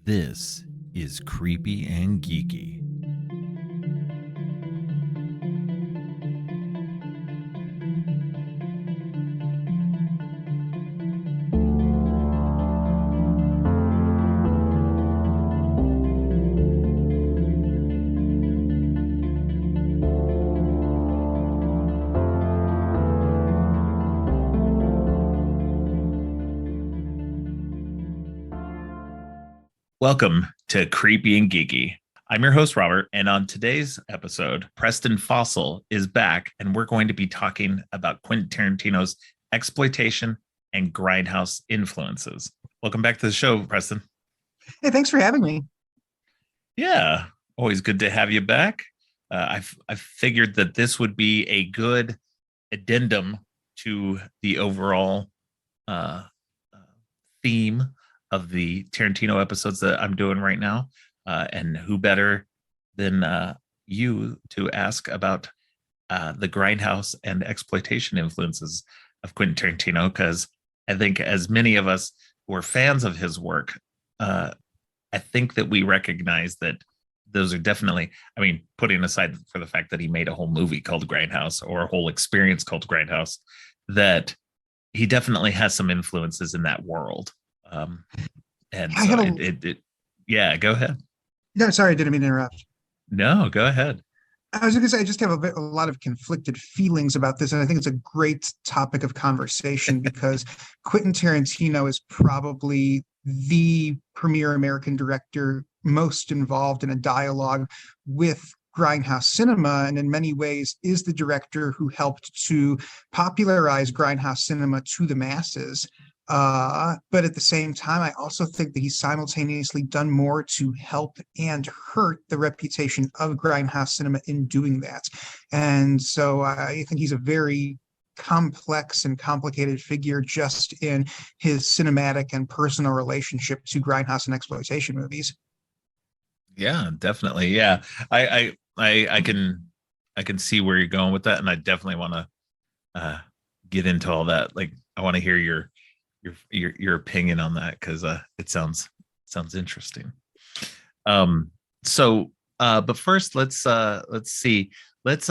This is Creepy and Geeky. Welcome to Creepy and Geeky. I'm your host, Robert, and on today's episode, Preston Fassel is back, and we're going to be talking about Quentin Tarantino's exploitation and grindhouse influences. Welcome back to the show, Preston. Hey, thanks for having me. Yeah, always good to have you back. I figured that this would be a good addendum to the overall theme of the Tarantino episodes that I'm doing right now. And who better than you to ask about the grindhouse and exploitation influences of Quentin Tarantino? Because I think as many of us who are fans of his work, I think that we recognize that those are definitely, I mean, putting aside for the fact that he made a whole movie called Grindhouse or a whole experience called Grindhouse, that he definitely has some influences in that world. And I so have yeah, go ahead. No, sorry, I didn't mean to interrupt. No, go ahead. I was going to say, I just have a lot of conflicted feelings about this, and I think it's a great topic of conversation because Quentin Tarantino is probably the premier American director most involved in a dialogue with grindhouse cinema, and in many ways is the director who helped to popularize grindhouse cinema to the masses. But at the same time, I also think that he's simultaneously done more to help and hurt the reputation of grindhouse cinema in doing that. And so I think he's a very complex and complicated figure just in his cinematic and personal relationship to grindhouse and exploitation movies. Yeah, definitely. Yeah, I can see where you're going with that, and I definitely want to get into all that. Like, I want to hear your opinion on that because it sounds interesting. But first let's see. Let's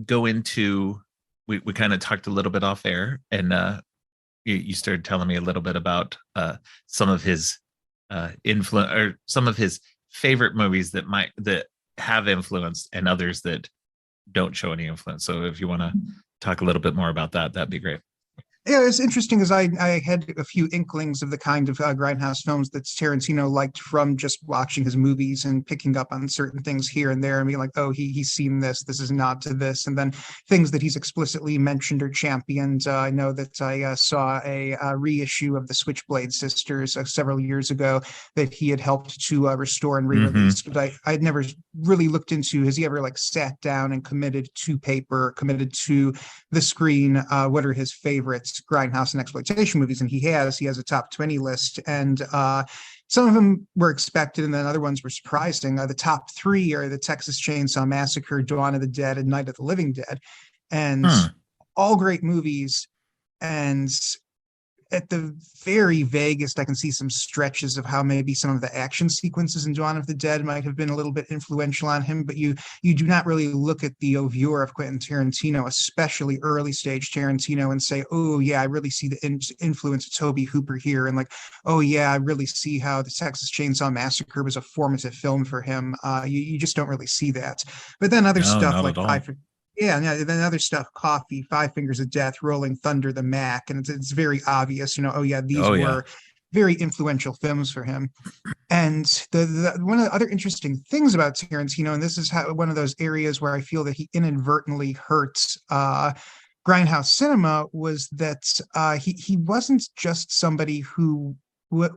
go into, we kind of talked a little bit off air, and you started telling me a little bit about some of his influence, or some of his favorite movies that have influenced, and others that don't show any influence. So if you want to talk a little bit more about that, that'd be great. Yeah, it's interesting as I had a few inklings of the kind of grindhouse films that Tarantino liked from just watching his movies and picking up on certain things here and there and being like, oh, he's seen this is a nod to this. And then things that he's explicitly mentioned or championed. I know that I saw a reissue of the Switchblade Sisters several years ago that he had helped to restore and re-release. Mm-hmm. But I'd never really looked into, has he ever like sat down and committed to paper, committed to the screen, what are his favorites grindhouse and exploitation movies? And he has a top 20 list, and some of them were expected and then other ones were surprising. The top three are the Texas Chainsaw Massacre, Dawn of the Dead, and Night of the Living Dead, and all great movies. And at the very vaguest, I can see some stretches of how maybe some of the action sequences in Dawn of the Dead might have been a little bit influential on him, but you do not really look at the oeuvre of Quentin Tarantino, especially early stage Tarantino, and say, oh yeah, I really see the influence of Tobe Hooper here, and like, oh yeah, I really see how the Texas Chainsaw Massacre was a formative film for him. You just don't really see that. But then other stuff like then other stuff, Coffee, Five Fingers of Death, Rolling Thunder, The Mac, and it's very obvious, oh yeah, these were very influential films for him. And the one of the other interesting things about Tarantino, and this is one of those areas where I feel that he inadvertently hurts grindhouse cinema, was that he wasn't just somebody who, I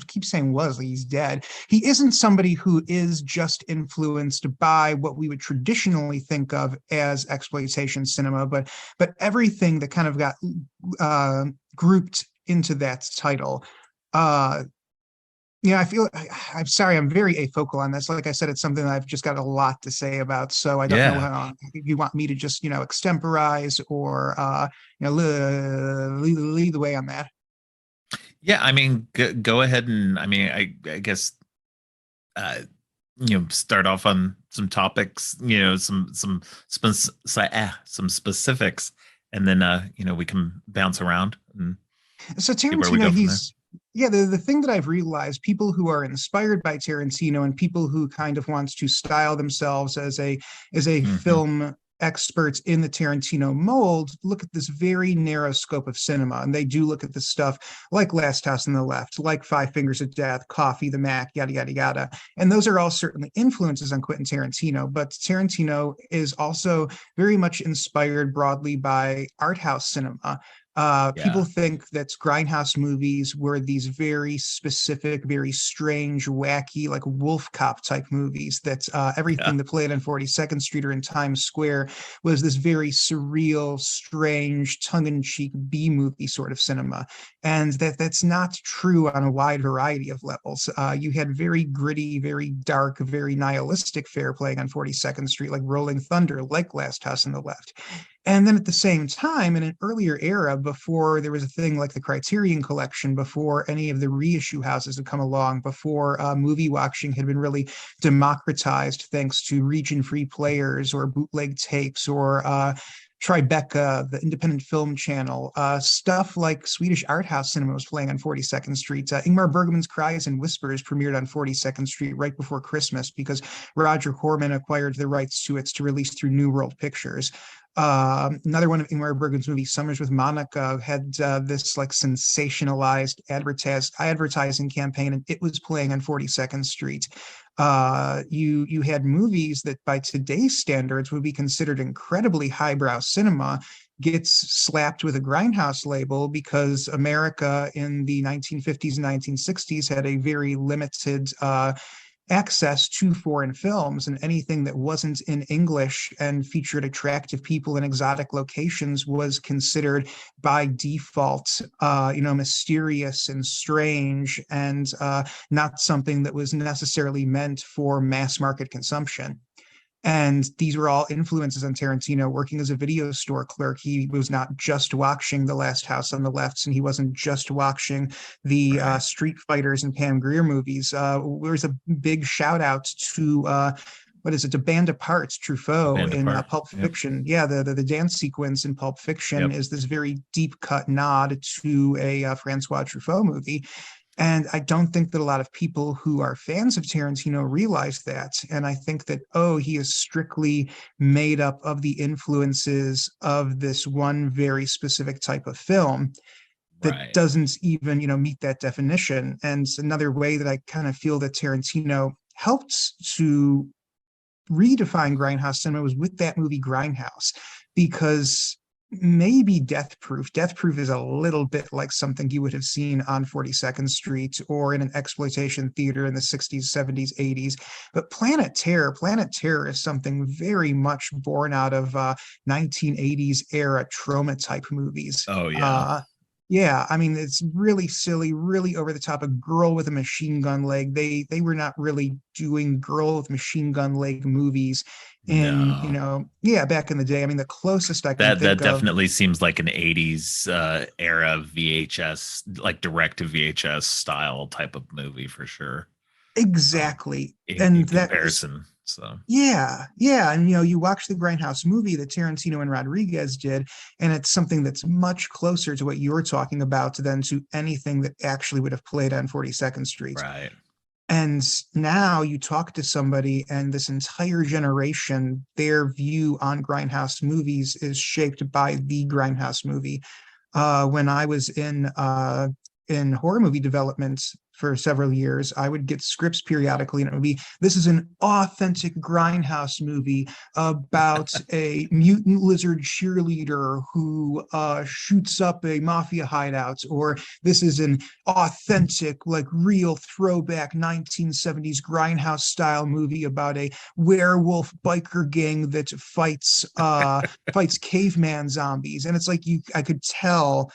keep saying was, he's dead. He isn't somebody who is just influenced by what we would traditionally think of as exploitation cinema, but everything that kind of got grouped into that title. I feel, I'm sorry, I'm very afocal on this. Like I said, it's something that I've just got a lot to say about. So I don't know how, if you want me to just, extemporize or, lead the way on that. Yeah, I mean, go ahead and I mean, I guess uh, start off on some topics, some specifics, and then we can bounce around and So see where we Tarantino, go from there. he's yeah, the thing that I've realized, people who are inspired by Tarantino and people who kind of wants to style themselves as a Hmm. film experts in the Tarantino mold look at this very narrow scope of cinema. And they do look at the stuff like Last House on the Left, like Five Fingers of Death, Coffee, The Mac, yada, yada, yada. And those are all certainly influences on Quentin Tarantino. But Tarantino is also very much inspired broadly by art house cinema. People Yeah. think that grindhouse movies were these very specific, very strange, wacky, like wolf cop type movies. That Yeah. everything that played on 42nd Street or in Times Square was this very surreal, strange, tongue-in-cheek B movie sort of cinema, and that's not true on a wide variety of levels. You had very gritty, very dark, very nihilistic fare playing on 42nd Street, like Rolling Thunder, like Last House on the Left. And then at the same time, in an earlier era, before there was a thing like the Criterion Collection, before any of the reissue houses had come along, before movie watching had been really democratized thanks to region-free players or bootleg tapes or Tribeca, the independent film channel, stuff like Swedish art house cinema was playing on 42nd Street. Ingmar Bergman's Cries and Whispers premiered on 42nd Street right before Christmas because Roger Corman acquired the rights to it to release through New World Pictures. Another one of Ingmar Bergman's movies, Summers with Monica, had this like sensationalized advertising campaign, and it was playing on 42nd Street. You had movies that by today's standards would be considered incredibly highbrow cinema gets slapped with a grindhouse label because America in the 1950s and 1960s had a very limited access to foreign films, and anything that wasn't in English and featured attractive people in exotic locations was considered by default, mysterious and strange, and not something that was necessarily meant for mass market consumption. And these were all influences on Tarantino. Working as a video store clerk, he was not just watching The Last House on the Left, and he wasn't just watching the Right. Street Fighters and Pam Grier movies. There's a big shout out to what is it? A Band Apart, A Truffaut band in apart. Pulp Yep. Fiction. Yeah, the dance sequence in Pulp Fiction Yep. is this very deep cut nod to a Francois Truffaut movie. And I don't think that a lot of people who are fans of Tarantino realize that. And I think that, oh, he is strictly made up of the influences of this one very specific type of film that Right. doesn't even, meet that definition. And another way that I kind of feel that Tarantino helped to redefine grindhouse cinema was with that movie Grindhouse, because maybe Death Proof. Death Proof is a little bit like something you would have seen on 42nd Street or in an exploitation theater in the 60s, 70s, 80s. But Planet Terror is something very much born out of 1980s era trauma type movies. Oh yeah. Yeah, I mean it's really silly, really over the top. A girl with a machine gun leg. They were not really doing girl with machine gun leg movies in, No. yeah, back in the day. I mean, the closest I can That think of. definitely seems like an 80s era VHS, like direct to VHS style type of movie for sure. Exactly. In And that was, comparison. So yeah, yeah. And you watch the Grindhouse movie that Tarantino and Rodriguez did, and it's something that's much closer to what you're talking about than to anything that actually would have played on 42nd Street. right. And now you talk to somebody, and this entire generation, their view on Grindhouse movies is shaped by the Grindhouse movie. When I was in horror movie development for several years, I would get scripts periodically, and it would be, this is an authentic grindhouse movie about a mutant lizard cheerleader who shoots up a mafia hideout, or this is an authentic, like real throwback 1970s grindhouse style movie about a werewolf biker gang that fights caveman zombies. And it's like I could tell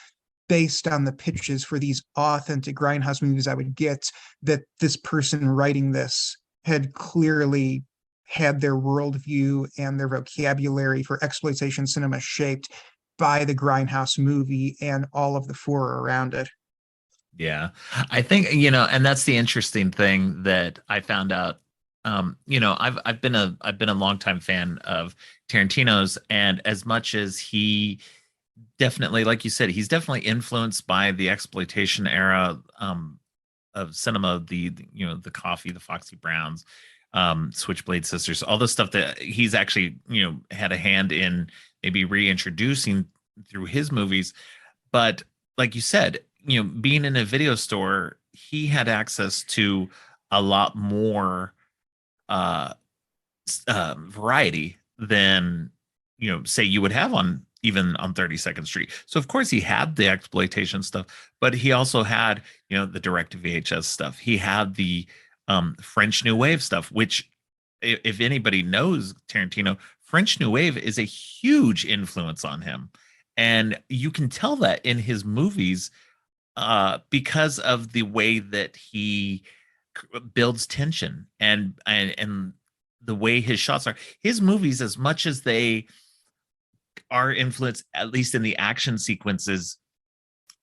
based on the pitches for these authentic grindhouse movies I would get that this person writing this had clearly had their worldview and their vocabulary for exploitation cinema shaped by the grindhouse movie and all of the fora around it. Yeah. I think, and that's the interesting thing that I found out. I've been a longtime fan of Tarantino's, and as much as he definitely, like you said, he's definitely influenced by the exploitation era of cinema, the Coffee, the Foxy Browns, Switchblade Sisters, all the stuff that he's actually, had a hand in maybe reintroducing through his movies. But like you said, being in a video store, he had access to a lot more uh, variety than say you would have on even on 32nd Street. So of course he had the exploitation stuff, but he also had the direct to VHS stuff. He had the French New Wave stuff, which if anybody knows Tarantino, French New Wave is a huge influence on him, and you can tell that in his movies because of the way that he builds tension and the way his shots are. His movies, as much as they are influenced, at least in the action sequences,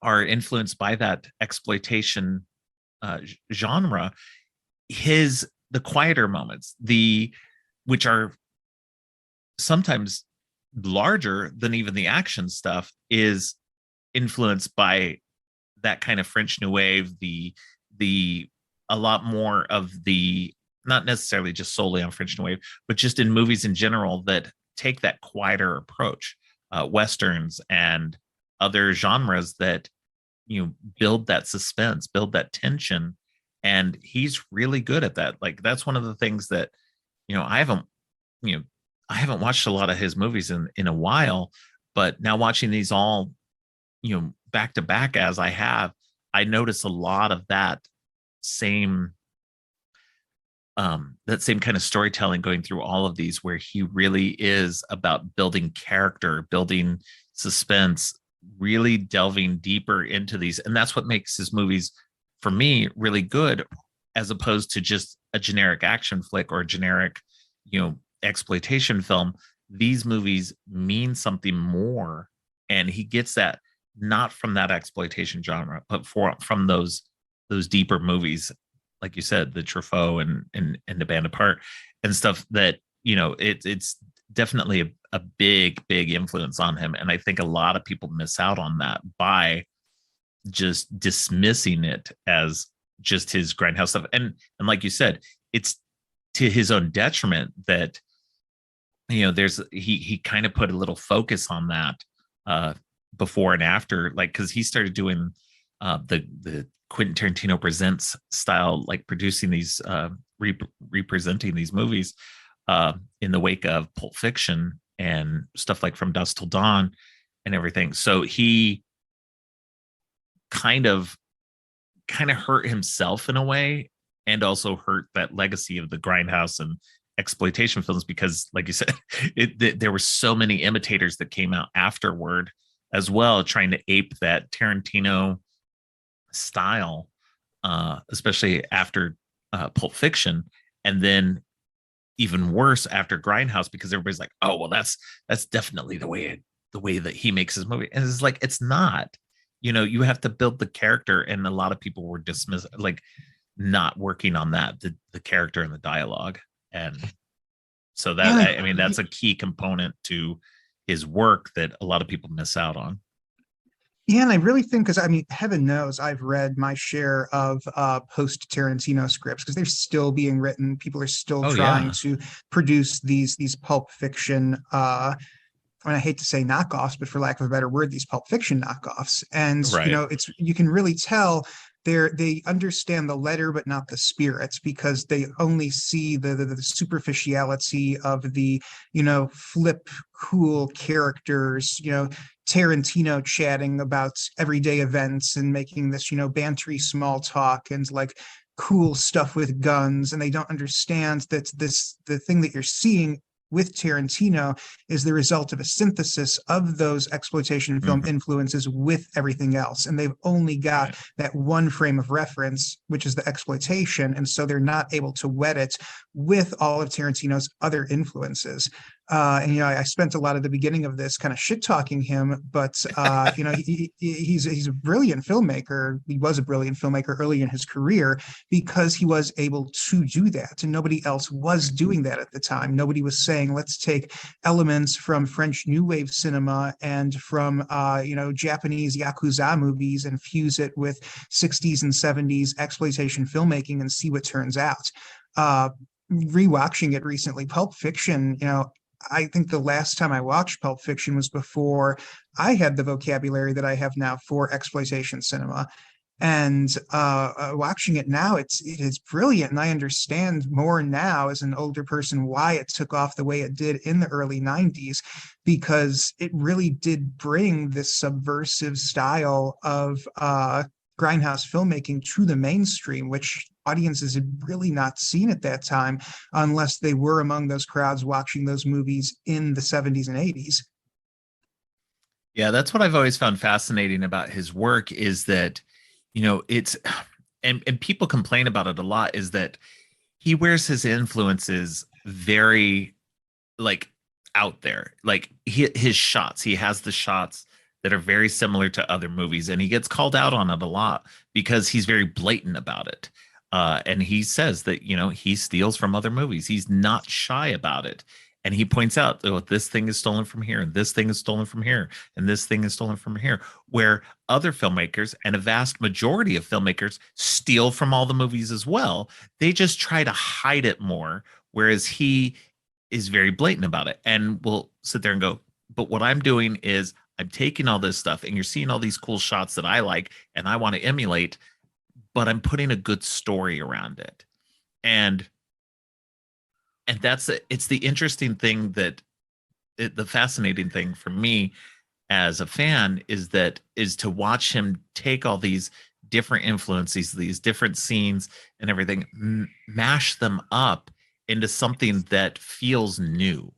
are influenced by that exploitation genre. The quieter moments, which are sometimes larger than even the action stuff, is influenced by that kind of French New Wave, the a lot more of the, not necessarily just solely on French New Wave, but just in movies in general that take that quieter approach, westerns and other genres that build that suspense, build that tension, and he's really good at that. Like that's one of the things that I haven't you know I haven't watched a lot of his movies in a while, but now watching these all back to back as I have, I notice a lot of same that same kind of storytelling going through all of these, where he really is about building character, building suspense, really delving deeper into these. And that's what makes his movies, for me, really good, as opposed to just a generic action flick or a generic exploitation film. These movies mean something more, and he gets that not from that exploitation genre, but from those deeper movies, like you said, the Truffaut and the Band Apart and stuff, that it's definitely a big influence on him. And I think a lot of people miss out on that by just dismissing it as just his grindhouse stuff. And like you said, it's to his own detriment that there's he kind of put a little focus on that before and after, like, because he started doing the Quentin Tarantino presents style, like producing these representing these movies in the wake of Pulp Fiction and stuff like From Dusk Till Dawn and everything. So he kind of hurt himself in a way, and also hurt that legacy of the grindhouse and exploitation films, because like you said, there were so many imitators that came out afterward as well, trying to ape that Tarantino style, especially after Pulp Fiction, and then even worse after Grindhouse, because everybody's like, oh well, that's definitely the way that he makes his movie. And it's like, it's not. You have to build the character, and a lot of people were dismissed, like not working on that, the character and the dialogue. And so that, I mean, that's a key component to his work that a lot of people miss out on. Yeah, and I really think, because I mean, heaven knows I've read my share of post Tarantino scripts, because they're still being written. People are still Oh trying yeah. to produce these Pulp Fiction, and I hate to say knockoffs, but for lack of a better word, these Pulp Fiction knockoffs. And Right. it's, you can really tell they understand the letter but not the spirit, because they only see the superficiality of the flip cool characters, Tarantino chatting about everyday events and making this bantery small talk and like cool stuff with guns, and they don't understand that the thing that you're seeing with Tarantino is the result of a synthesis of those exploitation film Mhm. influences with everything else. And they've only got Right. that one frame of reference, which is the exploitation. And so they're not able to wet it with all of Tarantino's other influences. And I spent a lot of the beginning of this kind of shit talking him, but he's a brilliant filmmaker. He was a brilliant filmmaker early in his career because he was able to do that, and nobody else was doing that at the time. Nobody was saying, let's take elements from French New Wave cinema and from Japanese Yakuza movies and fuse it with 60s and 70s exploitation filmmaking and see what turns out. Rewatching it recently, Pulp Fiction, I think the last time I watched Pulp Fiction was before I had the vocabulary that I have now for exploitation cinema. And watching it now, it is brilliant, and I understand more now as an older person why it took off the way it did in the early '90s, because it really did bring this subversive style of grindhouse filmmaking to the mainstream, which audiences had really not seen at that time, unless they were among those crowds watching those movies in the '70s and '80s. Yeah, that's what I've always found fascinating about his work is that, it's and people complain about it a lot, is that he wears his influences very like out there. Like his shots, he has the shots that are very similar to other movies, and he gets called out on it a lot because he's very blatant about it. And he says that he steals from other movies. He's not shy about it, and he points out, oh, this thing is stolen from here, and this thing is stolen from here, and this thing is stolen from here. Where other filmmakers, and a vast majority of filmmakers, steal from all the movies as well. They just try to hide it more, whereas he is very blatant about it, and will sit there and go, but what I'm doing is I'm taking all this stuff, and you're seeing all these cool shots that I like and I want to emulate, but I'm putting a good story around it. And it's the interesting thing the fascinating thing for me as a fan is to watch him take all these different influences, these different scenes and everything, mash them up into something that feels new.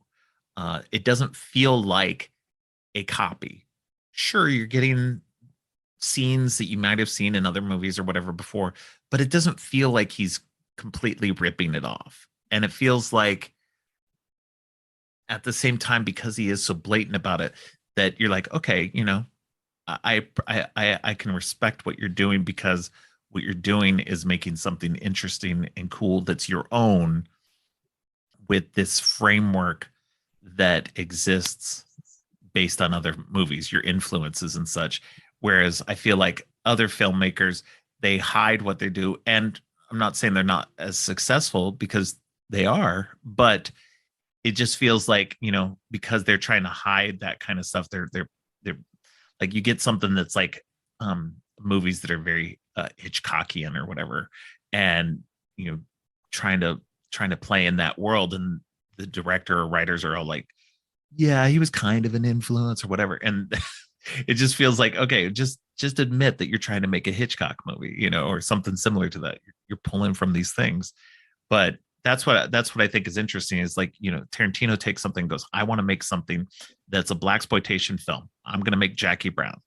It doesn't feel like a copy. Sure, you're getting scenes that you might have seen in other movies or whatever before, but it doesn't feel like he's completely ripping it off. And it feels like at the same time, because he is so blatant about it, that you're like, okay, I can respect what you're doing, because what you're doing is making something interesting and cool that's your own, with this framework that exists based on other movies, your influences and such. Whereas I feel like other filmmakers, they hide what they do. And I'm not saying they're not as successful, because they are, but it just feels like, because they're trying to hide that kind of stuff, they're like, you get something that's like movies that are very Hitchcockian or whatever, and trying to play in that world, and the director or writers are all like, yeah, he was kind of an influence or whatever, and it just feels like, okay, just admit that you're trying to make a Hitchcock movie, or something similar to that. You're pulling from these things. But that's what I think is interesting, is like, Tarantino takes something and goes, I want to make something that's a blaxploitation film. I'm going to make Jackie Brown,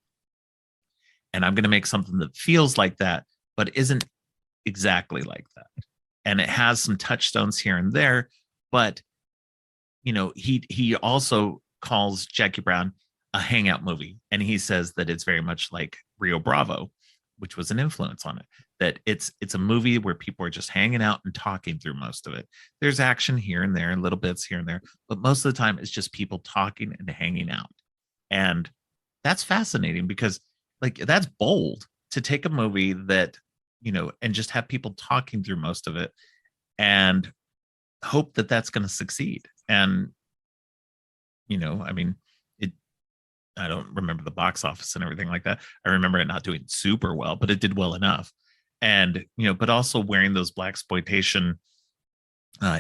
and I'm going to make something that feels like that but isn't exactly like that, and it has some touchstones here and there. But he also calls Jackie Brown a hangout movie, and he says that it's very much like Rio Bravo, which was an influence on it. That it's a movie where people are just hanging out and talking through most of it. There's action here and there, and little bits here and there, but most of the time it's just people talking and hanging out. And that's fascinating, because like, that's bold to take a movie that, and just have people talking through most of it, and hope that that's going to succeed. And I mean, I don't remember the box office and everything like that. I remember it not doing super well, but it did well enough. And but also wearing those blaxploitation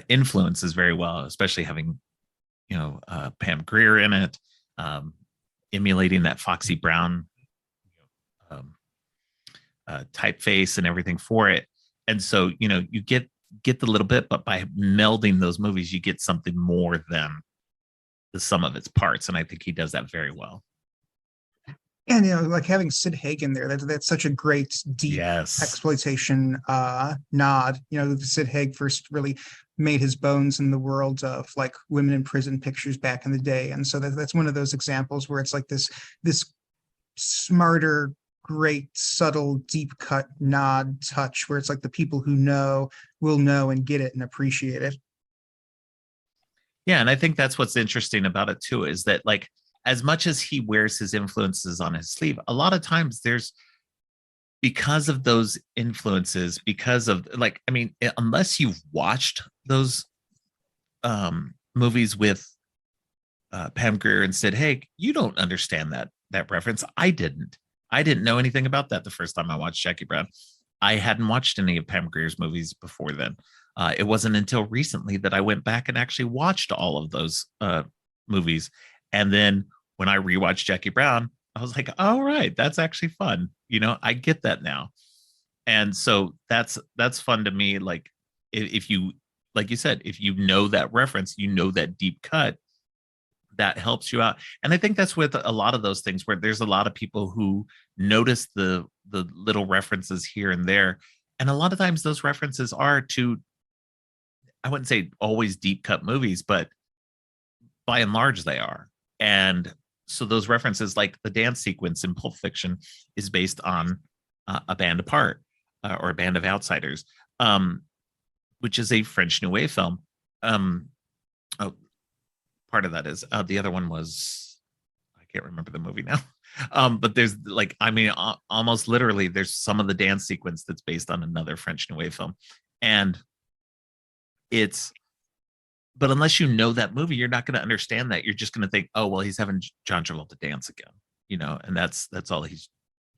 influences very well, especially having Pam Grier in it, emulating that Foxy Brown um, typeface and everything for it. And so you get the little bit, but by melding those movies, you get something more than the sum of its parts. And I think he does that very well. And like having Sid Hagen there, that's such a great deep Yes. exploitation nod. Sid Haig first really made his bones in the world of like women in prison pictures back in the day. And so that's one of those examples where it's like this smarter, great, subtle, deep cut nod touch where it's like the people who know will know and get it and appreciate it. Yeah, and I think that's what's interesting about it too, is that like as much as he wears his influences on his sleeve, a lot of times there's because of those influences, because of like, I mean, unless you've watched those movies with Pam Grier and Sid Haig, you don't understand that reference. I didn't. I didn't know anything about that the first time I watched Jackie Brown. I hadn't watched any of Pam Grier's movies before then. It wasn't until recently that I went back and actually watched all of those movies. And then when I rewatched Jackie Brown, I was like, all right, that's actually fun. I get that now. And so that's fun to me. Like if you, like you said, if you know that reference, that deep cut, that helps you out. And I think that's with a lot of those things where there's a lot of people who notice the little references here and there. And a lot of times those references are to, I wouldn't say always deep cut movies, but by and large they are. And so those references, like the dance sequence in Pulp Fiction, is based on A Band Apart or A Band of Outsiders, which is a French New Wave film. Oh, part of that is the other one was, I can't remember the movie now. But there's like, I mean, almost literally, there's some of the dance sequence that's based on another French New Wave film, and it's but unless you know that movie, you're not going to understand that. You're just going to think, oh, well, he's having John Travolta dance again, and that's all he's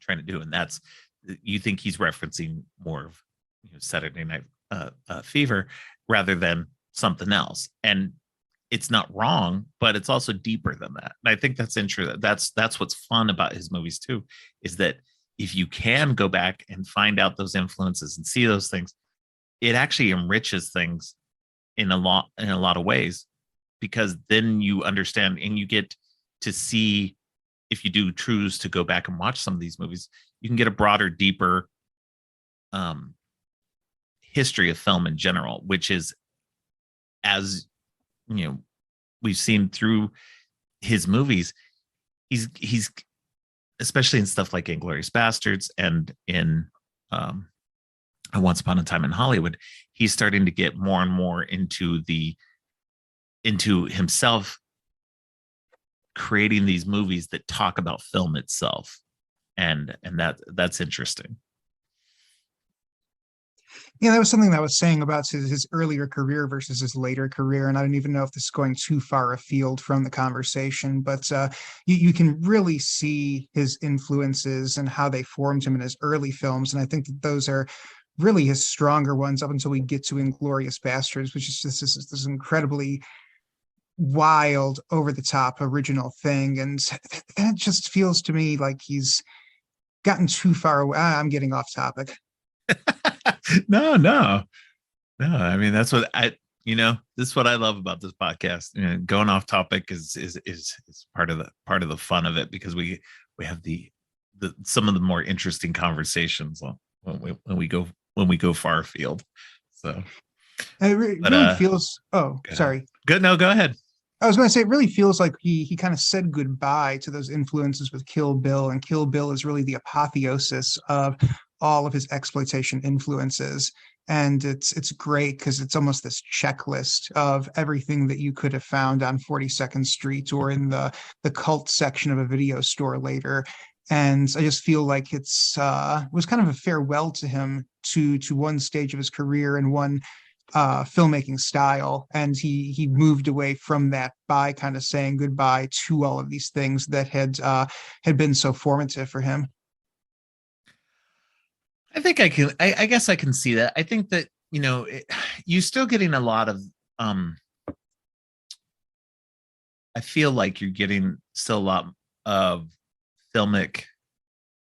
trying to do. And that's, you think he's referencing more of Saturday Night Fever rather than something else. And it's not wrong, but it's also deeper than that. And I think that's interesting. That's what's fun about his movies too, is that if you can go back and find out those influences and see those things, it actually enriches things in a lot of ways, because then you understand and you get to see, if you do choose to go back and watch some of these movies, you can get a broader, deeper history of film in general, which is, as we've seen through his movies, he's especially in stuff like Inglourious Bastards and in Once Upon a Time in Hollywood, he's starting to get more and more into himself creating these movies that talk about film itself, and that's interesting. Yeah, that was something that I was saying about his earlier career versus his later career. And I don't even know if this is going too far afield from the conversation, but you can really see his influences and how they formed him in his early films. And I think that those are really his stronger ones up until we get to Inglourious Bastards, which is just this incredibly wild, over the top original thing. And that just feels to me like he's gotten too far away. I'm getting off topic. No. I mean, that's what this is what I love about this podcast. Going off topic is part of the fun of it, because we have the some of the more interesting conversations when we go far afield. So It but really feels. Oh, go ahead. sorry. Good. No, go ahead. I was going to say, it really feels like he kind of said goodbye to those influences with Kill Bill, and Kill Bill is really the apotheosis of all of his exploitation influences. And it's great because it's almost this checklist of everything that you could have found on 42nd Street or in the cult section of a video store later. And I just feel like it was kind of a farewell to him to one stage of his career and one filmmaking style, and he moved away from that by kind of saying goodbye to all of these things that had been so formative for him. I think I guess I can see that. I think that you're still getting a lot of I feel like you're getting still a lot of filmic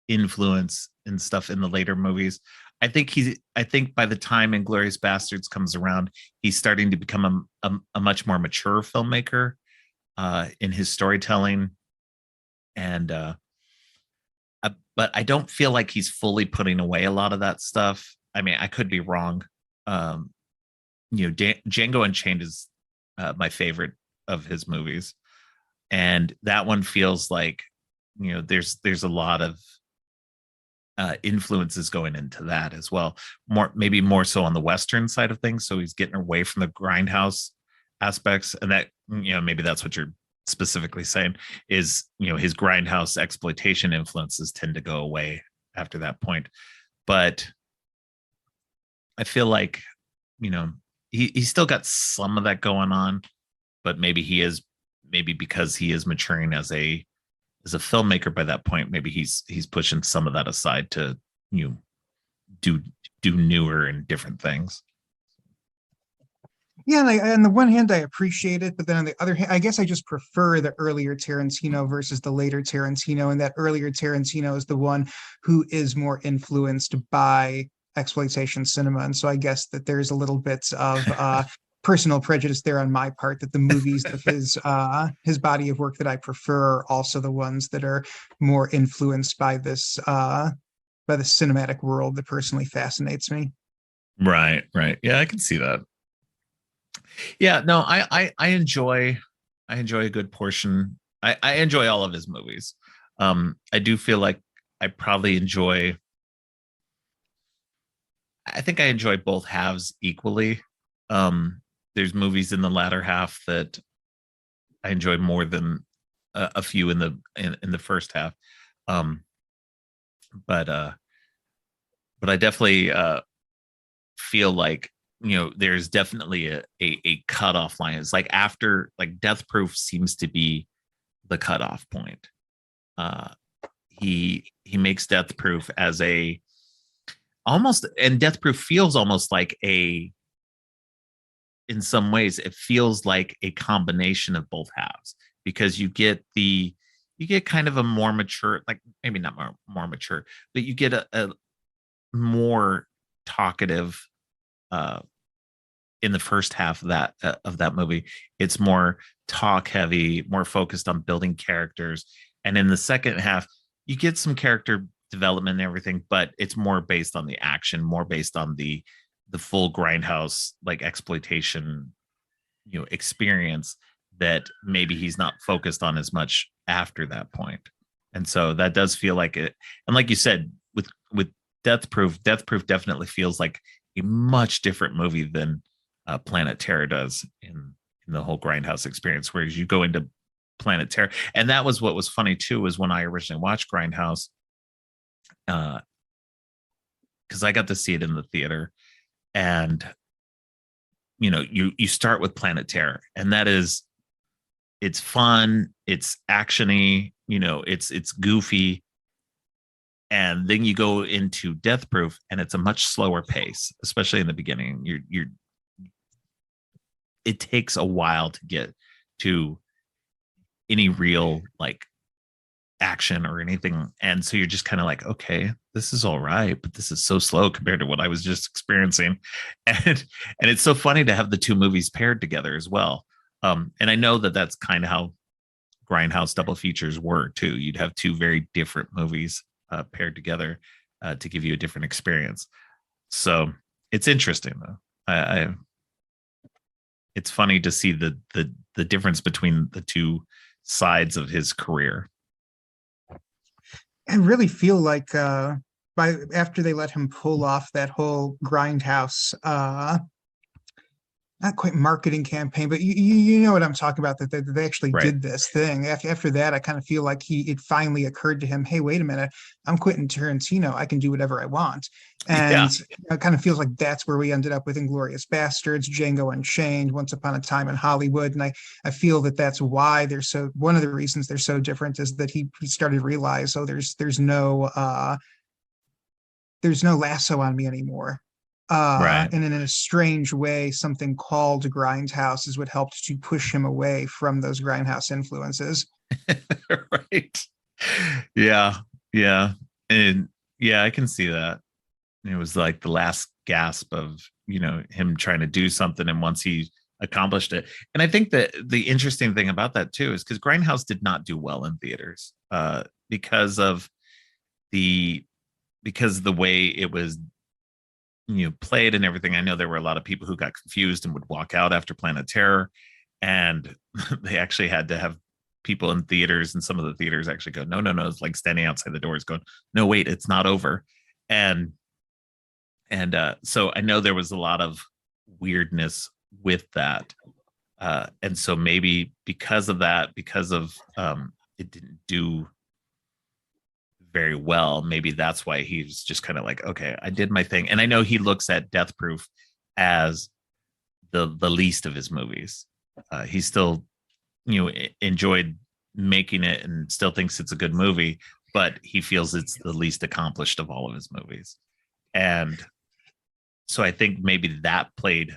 influence and stuff in the later movies. I think by the time Inglourious Bastards comes around, he's starting to become a much more mature filmmaker in his storytelling, and but I don't feel like he's fully putting away a lot of that stuff. I mean, I could be wrong. Um, Django Unchained is my favorite of his movies, and that one feels like there's a lot of influences going into that as well. Maybe more so on the Western side of things. So he's getting away from the grindhouse aspects, and that maybe that's what you're specifically saying is his grindhouse exploitation influences tend to go away after that point. But I feel like he's still got some of that going on, but maybe because he is maturing as a filmmaker by that point, maybe he's pushing some of that aside to do newer and different things. Yeah, and on the one hand, I appreciate it, but then on the other hand, I guess I just prefer the earlier Tarantino versus the later Tarantino, and that earlier Tarantino is the one who is more influenced by exploitation cinema, and so I guess that there's a little bit of personal prejudice there on my part, that the movies of his body of work that I prefer are also the ones that are more influenced by the cinematic world that personally fascinates me. Right. Yeah, I can see that. Yeah, no, I enjoy a good portion. I enjoy all of his movies. I do feel like I probably enjoy. I think I enjoy both halves equally. There's movies in the latter half that I enjoy more than a few in the first half. Um, but I definitely feel like there's definitely a cutoff line. It's like after like Death Proof seems to be the cutoff point. Uh, he makes Death Proof as a almost, and Death Proof feels almost like in some ways it feels like a combination of both halves, because you get kind of a more mature, like maybe not more mature, but you get a more talkative uh in the first half of that movie. It's more talk heavy, more focused on building characters, and in the second half you get some character development and everything, but it's more based on the action, more based on the full grindhouse like exploitation experience that maybe he's not focused on as much after that point. And so that does feel like it. And like you said, with Death Proof definitely feels like a much different movie than Planet Terror does in the whole grindhouse experience. Whereas you go into Planet Terror, and that was what was funny too, was when I originally watched Grindhouse, because I got to see it in the theater, and you start with Planet Terror, and that is, it's fun, it's actiony, it's goofy, and then you go into Death Proof, and it's a much slower pace, especially in the beginning. It takes a while to get to any real like action or anything, and so you're just kind of like, okay, this is all right, but this is so slow compared to what I was just experiencing. And it's so funny to have the two movies paired together as well. And I know that that's kind of how grindhouse double features were too. You'd have two very different movies paired together to give you a different experience. So it's interesting though. I It's funny to see the difference between the two sides of his career. I really feel like by after they let him pull off that whole grindhouse not quite marketing campaign, but you know what I'm talking about, that they actually Right. did this thing. After that, I kind of feel like it finally occurred to him, hey, wait a minute, I'm Quentin Tarantino. I can do whatever I want. Yeah. And it kind of feels like that's where we ended up with Inglourious Bastards, Django Unchained, Once Upon a Time in Hollywood. And I feel that that's why one of the reasons they're so different is that he started to realize, oh, there's no lasso on me anymore. Right. And in a strange way, something called Grindhouse is what helped to push him away from those Grindhouse influences. Right. Yeah. Yeah. And yeah, I can see that. It was like the last gasp of, him trying to do something. And once he accomplished it. And I think that the interesting thing about that too is because Grindhouse did not do well in theaters because of the because the way it was played and everything, I know there were a lot of people who got confused and would walk out after Planet Terror, and they actually had to have people in theaters, and some of the theaters actually go, no, no, no, it's like standing outside the doors going, no, wait, it's not over. And so I know there was a lot of weirdness with that, and so maybe because of that, because of it didn't do very well, maybe that's why he was just kind of like, okay, I did my thing. And I know he looks at Death Proof as the least of his movies. He still enjoyed making it and still thinks it's a good movie, but he feels it's the least accomplished of all of his movies. And so I think maybe that played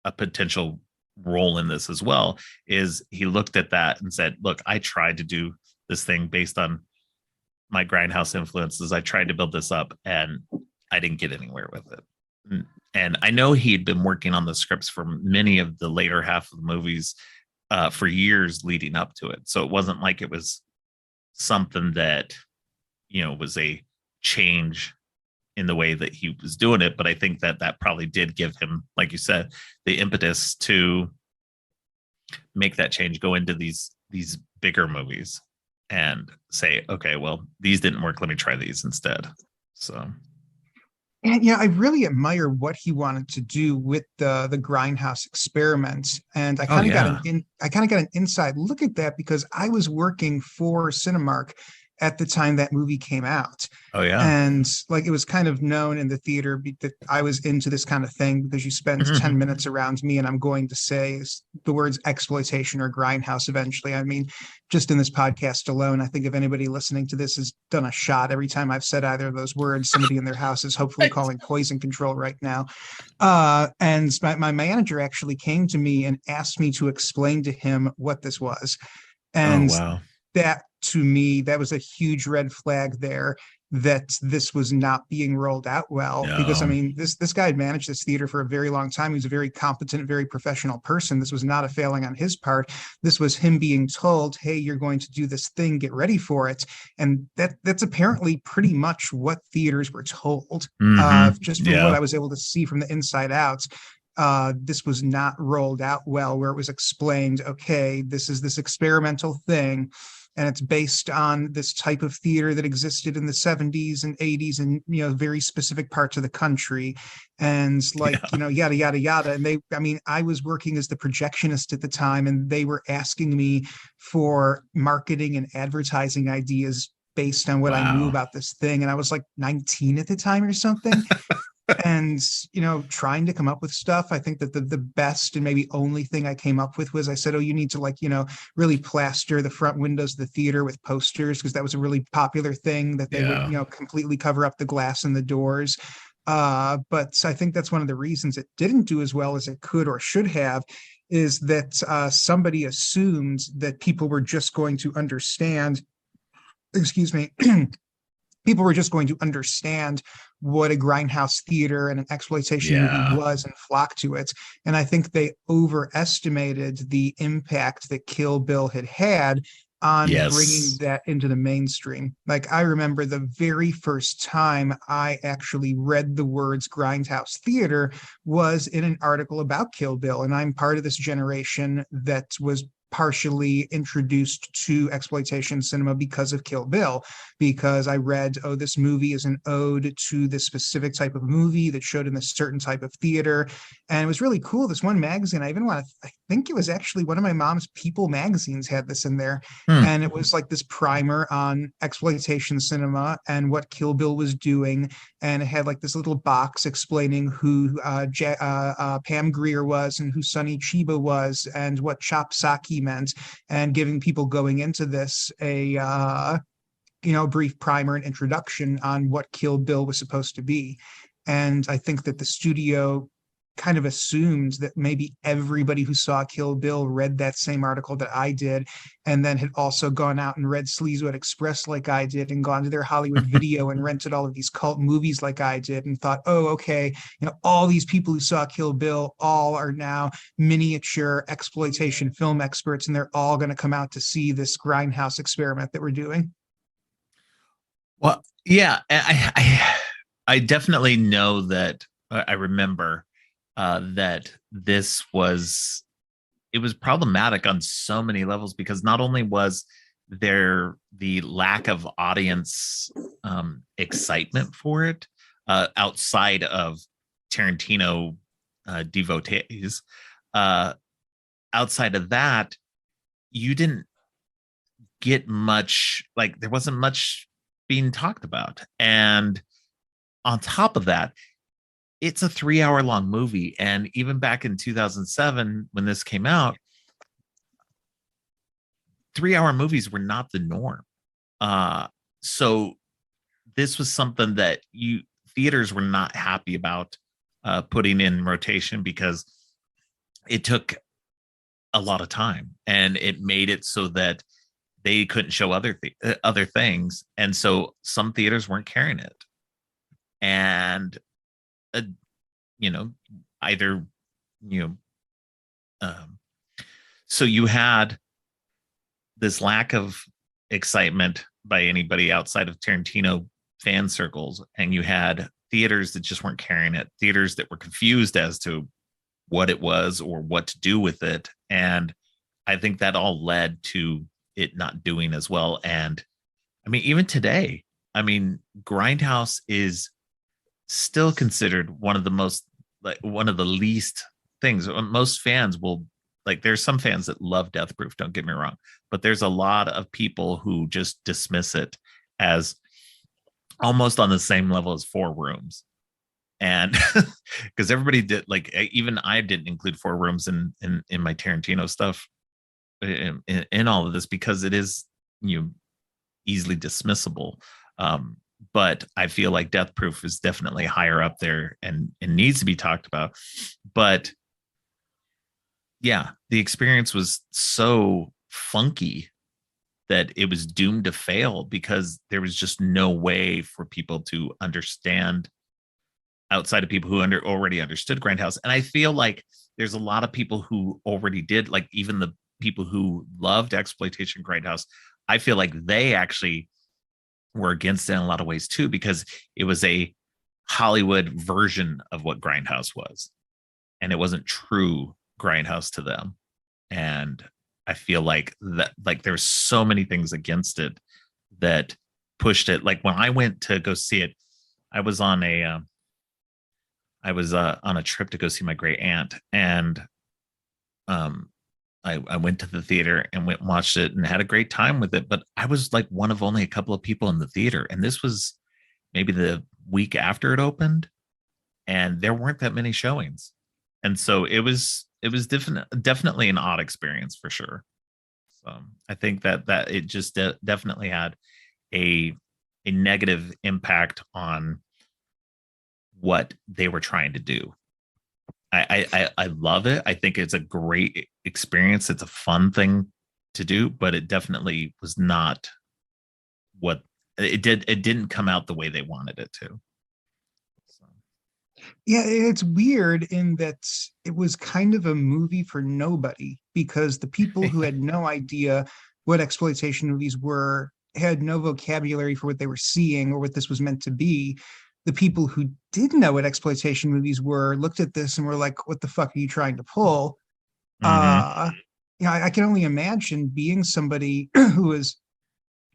a potential role in this as well. Is he looked at that and said, look, I tried to do this thing based on my grindhouse influences. I tried to build this up and I didn't get anywhere with it. And I know he'd been working on the scripts for many of the later half of the movies for years leading up to it. So it wasn't like it was something that, was a change in the way that he was doing it. But I think that that probably did give him, like you said, the impetus to make that change, go into these bigger movies and say, okay, well, these didn't work, let me try these instead. So and I really admire what he wanted to do with the grindhouse experiments, and I oh kind of yeah, got an inside look at that because I was working for Cinemark at the time that movie came out. oh yeah. And like it was kind of known in the theater that I was into this kind of thing because you spend 10 minutes around me and I'm going to say the words exploitation or grindhouse eventually. I mean, just in this podcast alone, I think if anybody listening to this has done a shot every time I've said either of those words, somebody in their house is hopefully calling poison control right now. And my manager actually came to me and asked me to explain to him what this was. Oh And wow. that to me, that was a huge red flag there that this was not being rolled out well. Because I No. mean, this guy had managed this theater for a very long time. He was a very competent, very professional person. This was not a failing on his part. This was him being told, hey, you're going to do this thing, get ready for it. And that's apparently pretty much what theaters were told. Just from what Yeah. I was able to see from the inside out. This was not rolled out well, where it was explained, okay, this is this experimental thing, and it's based on this type of theater that existed in the 70s and 80s and very specific parts of the country, and like Yeah. yada yada yada. And I was working as the projectionist at the time, and they were asking me for marketing and advertising ideas based on what I knew Wow. about this thing, and I was like 19 at the time or something. And trying to come up with stuff. I think that the best and maybe only thing I came up with was I said, oh, you need to really plaster the front windows of the theater with posters, because that was a really popular thing that they would Yeah. completely cover up the glass in the doors. But I think that's one of the reasons it didn't do as well as it could or should have, is that somebody assumed that people were just going to understand, excuse me, people were just going to understand what a grindhouse theater and an exploitation movie Yeah. was and flock to it. And I think they overestimated the impact that Kill Bill had on bringing Yes. that into the mainstream. Like I remember the very first time I actually read the words grindhouse theater was in an article about Kill Bill. And I'm part of this generation that was partially introduced to exploitation cinema because of Kill Bill, because I read, oh, this movie is an ode to this specific type of movie that showed in a certain type of theater. And it was really cool. This one magazine, I think it was actually one of my mom's People magazines had this in there. Hmm. And it was like this primer on exploitation cinema and what Kill Bill was doing. And it had like this little box explaining who Pam Grier was and who Sonny Chiba was and what Chop Saki meant, and giving people going into this a brief primer and introduction on what Kill Bill was supposed to be. And I think that the studio kind of assumed that maybe everybody who saw Kill Bill read that same article that I did, and then had also gone out and read Sleazewood Express like I did, and gone to their Hollywood Video and rented all of these cult movies like I did, and thought, oh, okay, all these people who saw Kill Bill all are now miniature exploitation film experts, and they're all going to come out to see this grindhouse experiment that we're doing. Well, Yeah, I definitely know that. I remember that this was it was problematic on so many levels because not only was there the lack of audience excitement for it outside of Tarantino devotees, uh, outside of that, you didn't get much, like, there wasn't much being talked about. And on top of that, it's a 3 hour long movie. And even back in 2007, when this came out, 3 hour movies were not the norm. Uh, so this was something that you theaters were not happy about putting in rotation because it took a lot of time and it made it so that they couldn't show other things, and so some theaters weren't carrying it. And uh, you know, either you know, um, so you had this lack of excitement by anybody outside of Tarantino fan circles, and you had theaters that just weren't carrying it, theaters that were confused as to what it was or what to do with it. And I think that all led to it not doing as well. And I mean, even today, I mean, Grindhouse is still considered one of the most, like, one of the least things. Most fans will, like, there's some fans that love Death Proof, don't get me wrong, but there's a lot of people who just dismiss it as almost on the same level as Four Rooms. And because everybody did, like, even I didn't include Four Rooms in my Tarantino stuff in all of this because it is, you know, easily dismissible. Um, but I feel like Death Proof is definitely higher up there and needs to be talked about. But yeah, the experience was so funky that it was doomed to fail because there was just no way for people to understand outside of people who already understood Grindhouse. And I feel like there's a lot of people who already did, like even the people who loved exploitation Grindhouse. I feel like they actually were against it in a lot of ways too, because it was a Hollywood version of what Grindhouse was, and it wasn't true Grindhouse to them. And I feel like that, like, there's so many things against it that pushed it. Like when I went to go see it, I was on a on a trip to go see my great aunt, and um, I went to the theater and went and watched it and had a great time with it. But I was like one of only a couple of people in the theater, and this was maybe the week after it opened, and there weren't that many showings, and so it was definitely an odd experience for sure. So I think that it just definitely had a a negative impact on what they were trying to do. I love it. I think it's a great experience. It's a fun thing to do, but it definitely was not what it did. It didn't come out the way they wanted it to. So. Yeah, it's weird in that it was kind of a movie for nobody because the people who had no idea what exploitation movies were had no vocabulary for what they were seeing or what this was meant to be. The people who did know what exploitation movies were looked at this and were like, "What the fuck are you trying to pull?" Mm-hmm. I can only imagine being somebody who was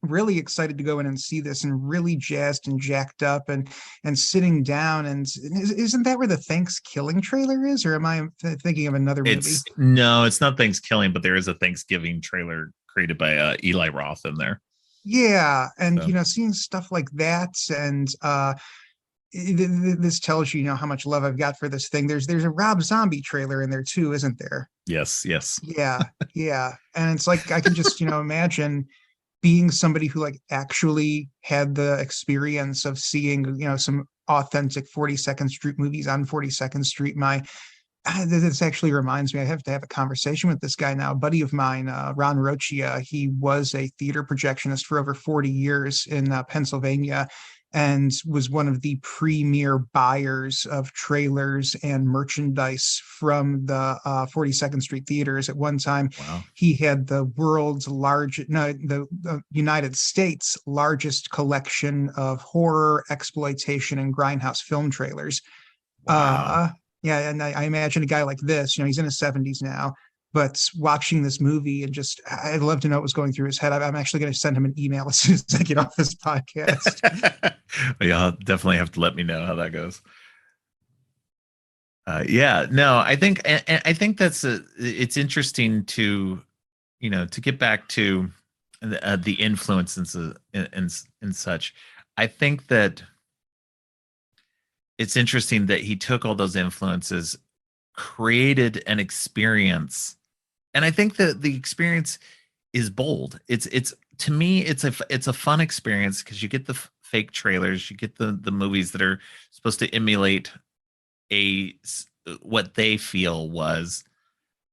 really excited to go in and see this and really jazzed and jacked up and sitting down and isn't that where the Thanksgiving trailer is, or am I thinking of another movie? It's no, it's not Thanksgiving, but there is a Thanksgiving trailer created by Eli Roth in there. Yeah, and So seeing stuff like that, and this tells you, how much love I've got for this thing. There's a Rob Zombie trailer in there too, isn't there? yes, yes. Yeah, yeah, and it's like I can just imagine being somebody who like actually had the experience of seeing some authentic 42nd Street movies on 42nd Street. This actually reminds me, I have to have a conversation with this guy now, a buddy of mine, Ron Rochia. He was a theater projectionist for over 40 years in Pennsylvania. and was one of the premier buyers of trailers and merchandise from the 42nd Street theaters. At one time, Wow. he had the world's largest, no, the United States' largest collection of horror, exploitation, and grindhouse film trailers. Wow. Yeah, and I imagine a guy like this, he's in his 70s now, but watching this movie and just, I'd love to know what was going through his head. I'm actually going to send him an email as soon as I get off this podcast. Y'all definitely have to let me know how that goes. Yeah, no, I think it's interesting to, to get back to the influences and such. I think that it's interesting that he took all those influences, created an experience, and I think that the experience is bold. It's to me, it's a fun experience because you get the fake trailers, you get the movies that are supposed to emulate a what they feel was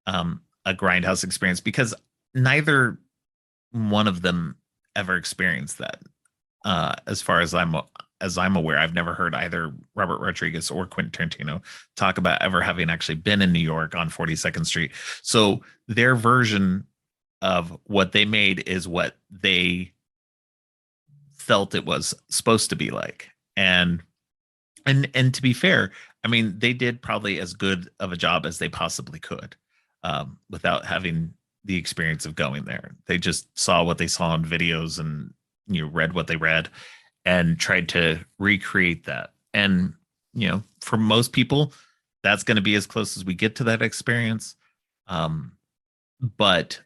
a grindhouse experience, because neither one of them ever experienced that. As far as I'm aware, I've never heard either Robert Rodriguez or Quentin Tarantino talk about ever having actually been in New York on 42nd Street. So their version of what they made is what they felt it was supposed to be like. And to be fair, I mean, they did probably as good of a job as they possibly could, without having the experience of going there. They just saw what they saw in videos and read what they read and tried to recreate that. And for most people, that's going to be as close as we get to that experience. But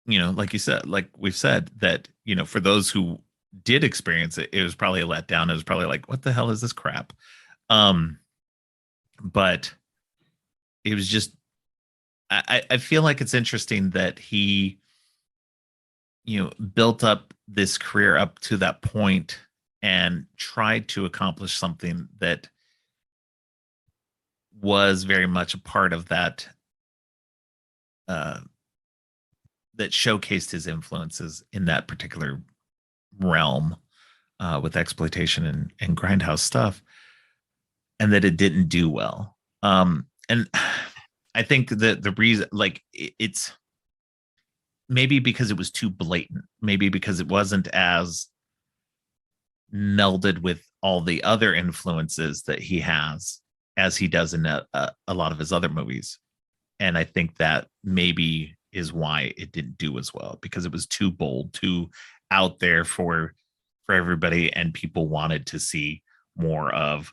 like you said, like we've said, that for those who did experience it, it was probably a letdown. It was probably like, what the hell is this crap? But it was just, I feel like it's interesting that he built up this career up to that point and tried to accomplish something that was very much a part of that, that showcased his influences in that particular realm, with exploitation and grindhouse stuff, and that it didn't do well. And I think that the reason, like, it's maybe because it was too blatant, maybe because it wasn't as melded with all the other influences that he has as he does in a lot of his other movies. And I think that maybe is why it didn't do as well, because it was too bold, too out there for everybody, and people wanted to see more of,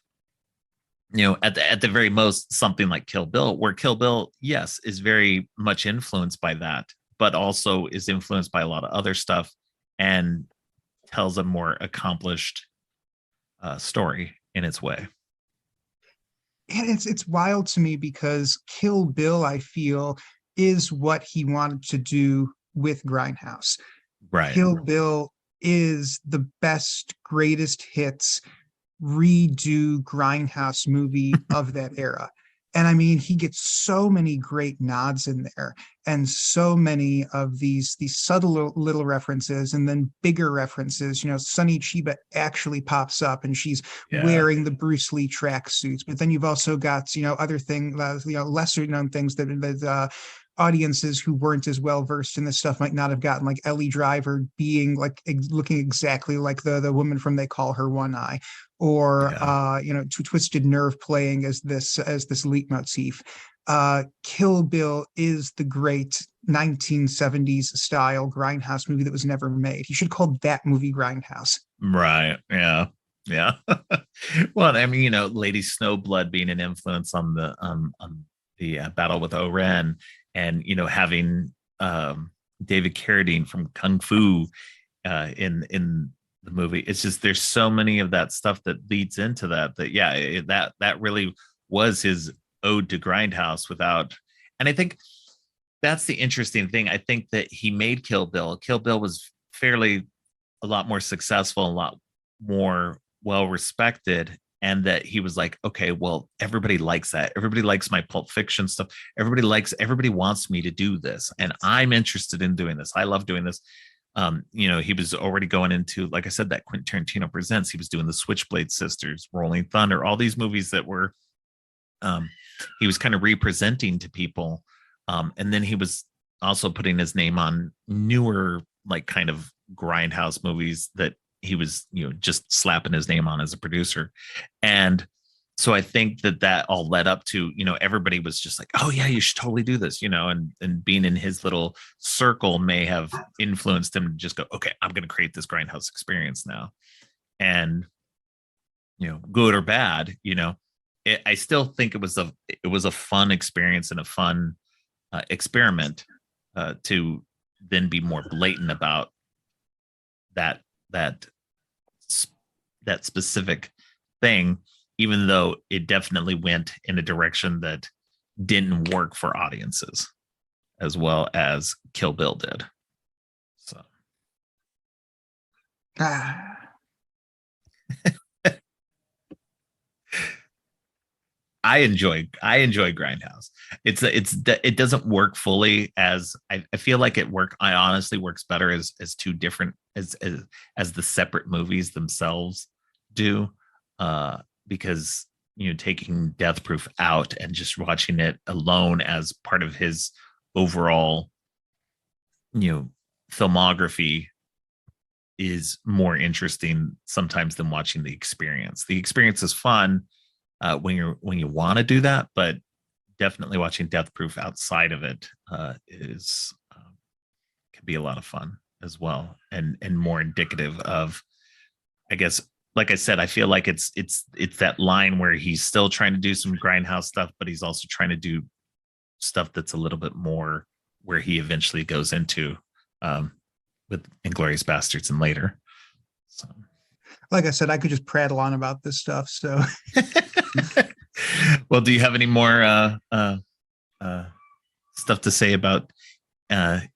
at the very most, something like Kill Bill, where Kill Bill, yes, is very much influenced by that, but also is influenced by a lot of other stuff and tells a more accomplished story in its way. And it's wild to me because Kill Bill, I feel, is what he wanted to do with Grindhouse. Right. Kill Bill is the best, greatest hits redo Grindhouse movie of that era. And I mean, he gets so many great nods in there, and so many of these subtle little references, and then bigger references. Sonny Chiba actually pops up, and she's Yeah. wearing the Bruce Lee tracksuits. But then you've also got other things, lesser known things that audiences who weren't as well versed in this stuff might not have gotten, like Ellie Driver being like looking exactly like the woman from They Call Her One Eye, or Yeah. Twisted Nerve playing as this leitmotif. Kill Bill is the great 1970s style grindhouse movie that was never made. He should call that movie Grindhouse. Right. Yeah. Yeah. Well, I mean, Lady Snowblood being an influence on the battle with Oren, and having David Carradine from Kung Fu in the movie. It's just, there's so many of that stuff that leads into that yeah, that really was his ode to Grindhouse without. And I think that's the interesting thing. I think that he made Kill Bill. Kill Bill was fairly a lot more successful, a lot more well respected, and that he was like, okay, well, everybody likes that. Everybody likes my Pulp Fiction stuff. Everybody wants me to do this, and I'm interested in doing this. I love doing this. He was already going into, like I said, that Quentin Tarantino presents. He was doing the Switchblade Sisters, Rolling Thunder, all these movies that were um, he was kind of representing to people. And then he was also putting his name on newer, like kind of grindhouse movies that he was, just slapping his name on as a producer. And so I think that all led up to, everybody was just like, oh yeah, you should totally do this, and being in his little circle may have influenced him to just go, okay, I'm going to create this grindhouse experience now. And, good or bad, I still think it was a fun experience and a fun experiment to then be more blatant about that that that specific thing, even though it definitely went in a direction that didn't work for audiences as well as Kill Bill did. So Ah, I enjoy Grindhouse. It doesn't work fully as I feel like I honestly works better as two different as the separate movies themselves do. Because taking Death Proof out and just watching it alone as part of his overall you know filmography is more interesting sometimes than watching the experience. The experience is fun when you want to do that, but definitely watching Death Proof outside of it is can be a lot of fun as well, and more indicative of, I guess, like I said, I feel like it's that line where he's still trying to do some grindhouse stuff, but he's also trying to do stuff that's a little bit more where he eventually goes into with Inglorious Bastards and later. So. like I said, I could just prattle on about this stuff. So Well, do you have any more stuff to say about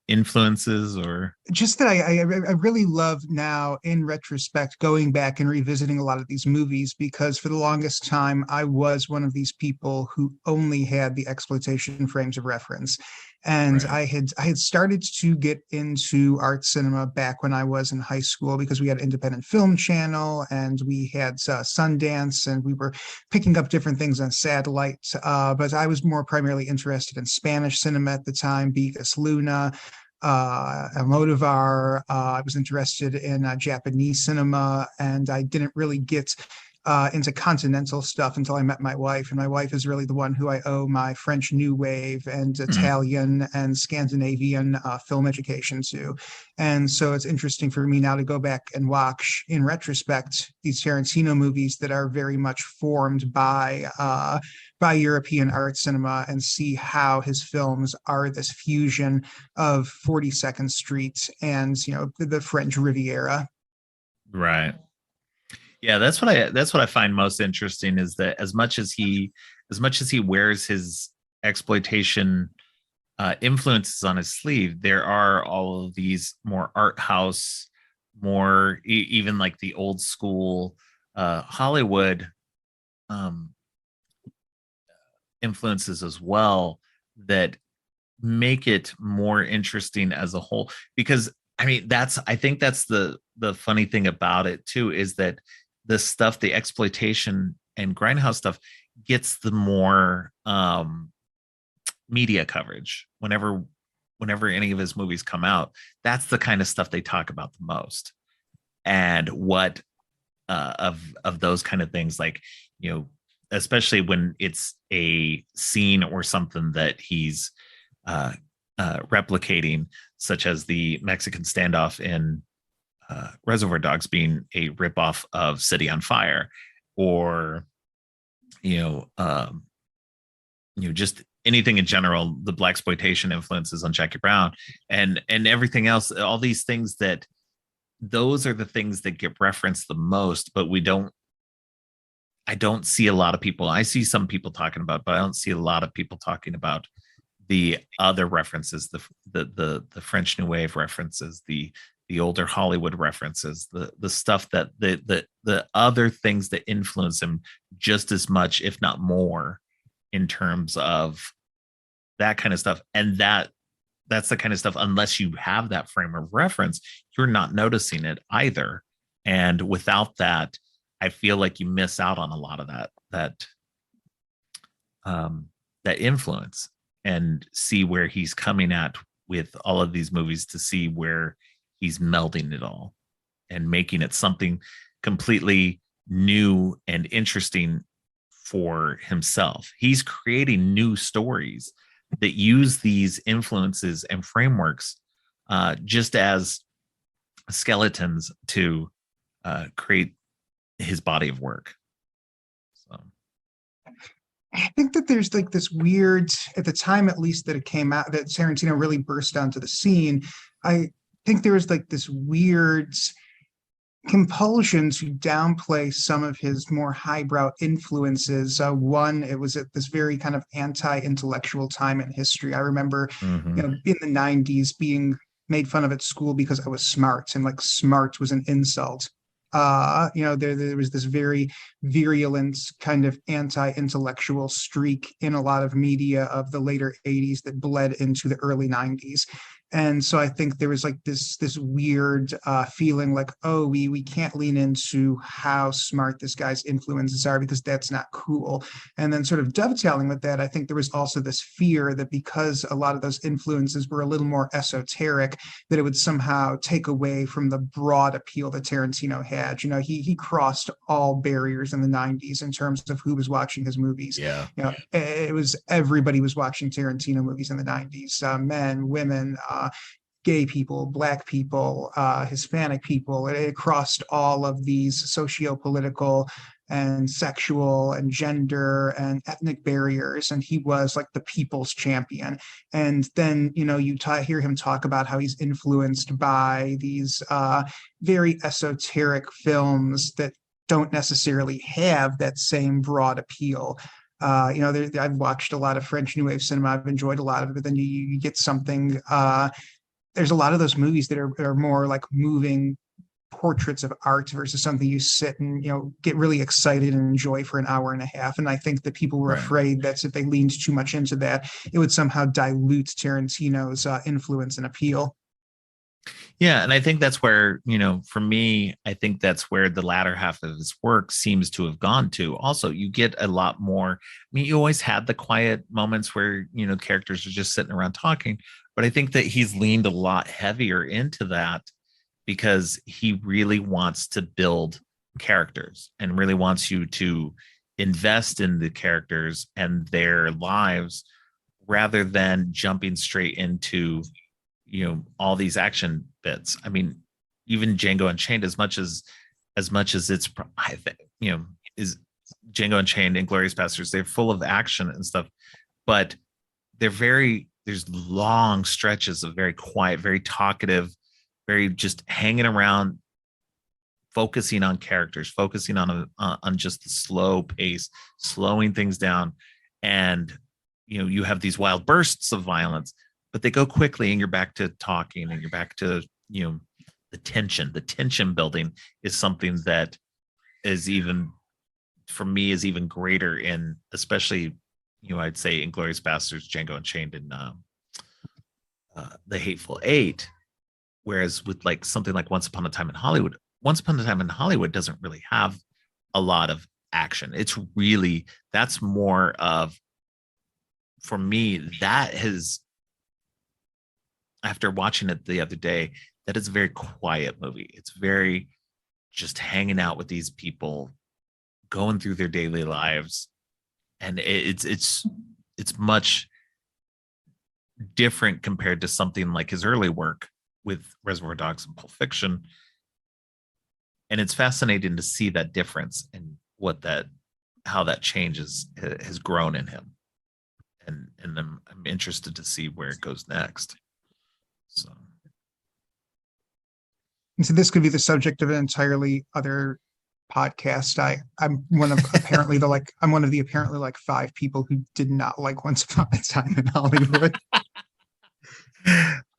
influences or? just that I really love now in retrospect going back and revisiting a lot of these movies, because for the longest time I was one of these people who only had the exploitation frames of reference. And Right. I had started to get into art cinema back when I was in high school, because we had independent film channel and we had Sundance, and we were picking up different things on satellite. But I was more primarily interested in Spanish cinema at the time, Bigas Luna, Almodovar. I was interested in Japanese cinema, and I didn't really get into continental stuff until I met my wife. And my wife is really the one who I owe my French New Wave and Hmm. Italian and Scandinavian film education to. And so it's interesting for me now to go back and watch, in retrospect, these Tarantino movies that are very much formed by European art cinema, and see how his films are this fusion of 42nd Street and the French Riviera. Right. Yeah, that's what I find most interesting is that as much as he wears his exploitation influences on his sleeve, there are all of these more art house, more even like the old school Hollywood um, influences as well that make it more interesting as a whole. Because I think that's the funny thing about it too, is that the stuff, the exploitation and grindhouse stuff, gets the more media coverage whenever any of his movies come out. That's the kind of stuff they talk about the most. And what of those kind of things, like, you know especially when it's a scene or something that he's uh, replicating, such as the Mexican standoff in Reservoir Dogs being a ripoff of City on Fire, or you know, um, just anything in general, the black exploitation influences on Jackie Brown and everything else, all these things that those are the things that get referenced the most, but I don't see a lot of people. I see some people talking about, but I don't see a lot of people talking about the other references, the French New Wave references, the older Hollywood references, the stuff that the other things that influence him just as much, if not more, in terms of that kind of stuff. And that's the kind of stuff, unless you have that frame of reference, you're not noticing it either. And without that, I feel like you miss out on a lot of um, that influence, and see where he's coming at with all of these movies, to see where he's melding it all and making it something completely new and interesting for himself. He's creating new stories that use these influences and frameworks, just as skeletons to create his body of work. So. I think that there's like this weird, at the time at least that it came out, that Tarantino really burst onto the scene. I think there was like this weird compulsion to downplay some of his more highbrow influences. One, it was at this very kind of anti-intellectual time in history. I remember, Mm-hmm. in the 90s being made fun of at school because I was smart, and like smart was an insult. There was this very virulent kind of anti-intellectual streak in a lot of media of the later 80s that bled into the early 90s. And so I think there was like this weird feeling like, oh, we can't lean into how smart this guy's influences are because that's not cool. And then sort of dovetailing with that, I think there was also this fear that because a lot of those influences were a little more esoteric, that it would somehow take away from the broad appeal that Tarantino had. He crossed all barriers in the 90s in terms of who was watching his movies. Yeah. It was everybody was watching Tarantino movies in the 90s, men, women, gay people, Black people, Hispanic people. It crossed all of these socio-political and sexual and gender and ethnic barriers. And he was like the people's champion. And then, hear him talk about how he's influenced by these very esoteric films that don't necessarily have that same broad appeal. I've watched a lot of French New Wave cinema. I've enjoyed a lot of it, but then you get something. There's a lot of those movies that are more like moving portraits of art versus something you sit and get really excited and enjoy for an hour and a half. And I think that people were Right. afraid that if they leaned too much into that, it would somehow dilute Tarantino's influence and appeal. Yeah, and I think that's where, for me, I think that's where the latter half of his work seems to have gone to. Also, you get a lot more. I mean, you always had the quiet moments where, characters are just sitting around talking, but I think that he's leaned a lot heavier into that because he really wants to build characters and really wants you to invest in the characters and their lives rather than jumping straight into all these action bits. I mean, even Django Unchained, as much as it's, I think, is Django Unchained and Glorious Bastards, they're full of action and stuff, but there's long stretches of very quiet, very talkative, very just hanging around, focusing on characters, focusing on just the slow pace, slowing things down. And you have these wild bursts of violence, but they go quickly and you're back to talking and you're back to the tension building is something that is even, for me, is even greater in, especially I'd say Inglourious Bastards, Django Unchained, and The Hateful Eight. Whereas with like something like Once Upon a Time in Hollywood, Once Upon a Time in Hollywood doesn't really have a lot of action. That's more of, for me, that has, after watching it the other day, that is a very quiet movie. It's very just hanging out with these people, going through their daily lives, and it's much different compared to something like his early work with Reservoir Dogs and Pulp Fiction. And it's fascinating to see that difference and how that changes has grown in him. And I'm interested to see where it goes next. So. And so this could be the subject of an entirely other podcast. I'm one of the apparently like 5 people who did not like Once Upon a Time in Hollywood.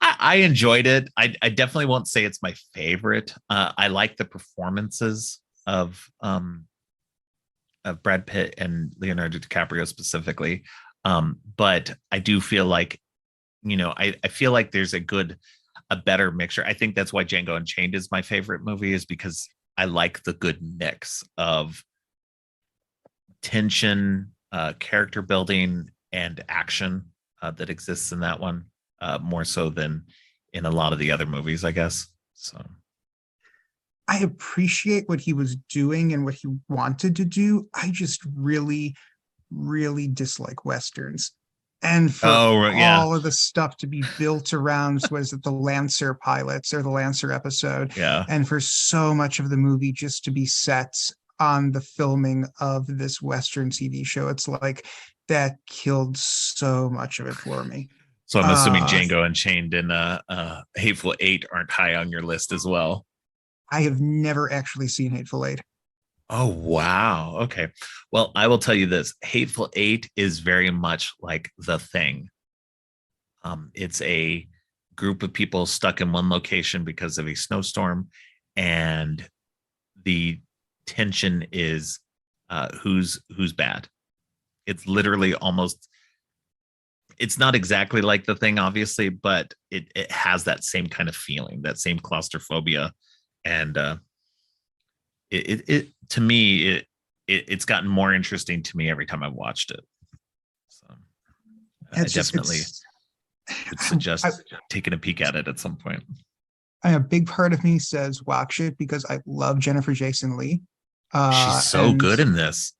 I enjoyed it. I definitely won't say it's my favorite. I like the performances of Brad Pitt and Leonardo DiCaprio specifically. But I do feel like I feel like there's a better mixture. I think that's why Django Unchained is my favorite movie, is because I like the good mix of tension, character building, and action that exists in that one, more so than in a lot of the other movies, I guess. So, I appreciate what he was doing and what he wanted to do. I just really, really dislike Westerns. And for oh yeah, all of the stuff to be built around, was it the Lancer pilots or the Lancer episode? yeah. And for so much of the movie just to be set on the filming of this Western TV show, it's like that killed so much of it for me. So I'm assuming Uh, Django Unchained and Hateful Eight aren't high on your list as well. I have never actually seen Hateful Eight. Oh wow. Okay. Well, I will tell you this: Hateful Eight is very much like The Thing. It's a group of people stuck in one location because of a snowstorm, and the tension is who's bad. It's literally almost. It's not exactly like The Thing, obviously, but it has that same kind of feeling, that same claustrophobia, and it to me it's gotten more interesting to me every time I've watched it. So I It's just definitely it's would I, suggest taking a peek at it at some point. a big part of me says watch it because I love Jennifer Jason Lee. She's Uh so and good in this.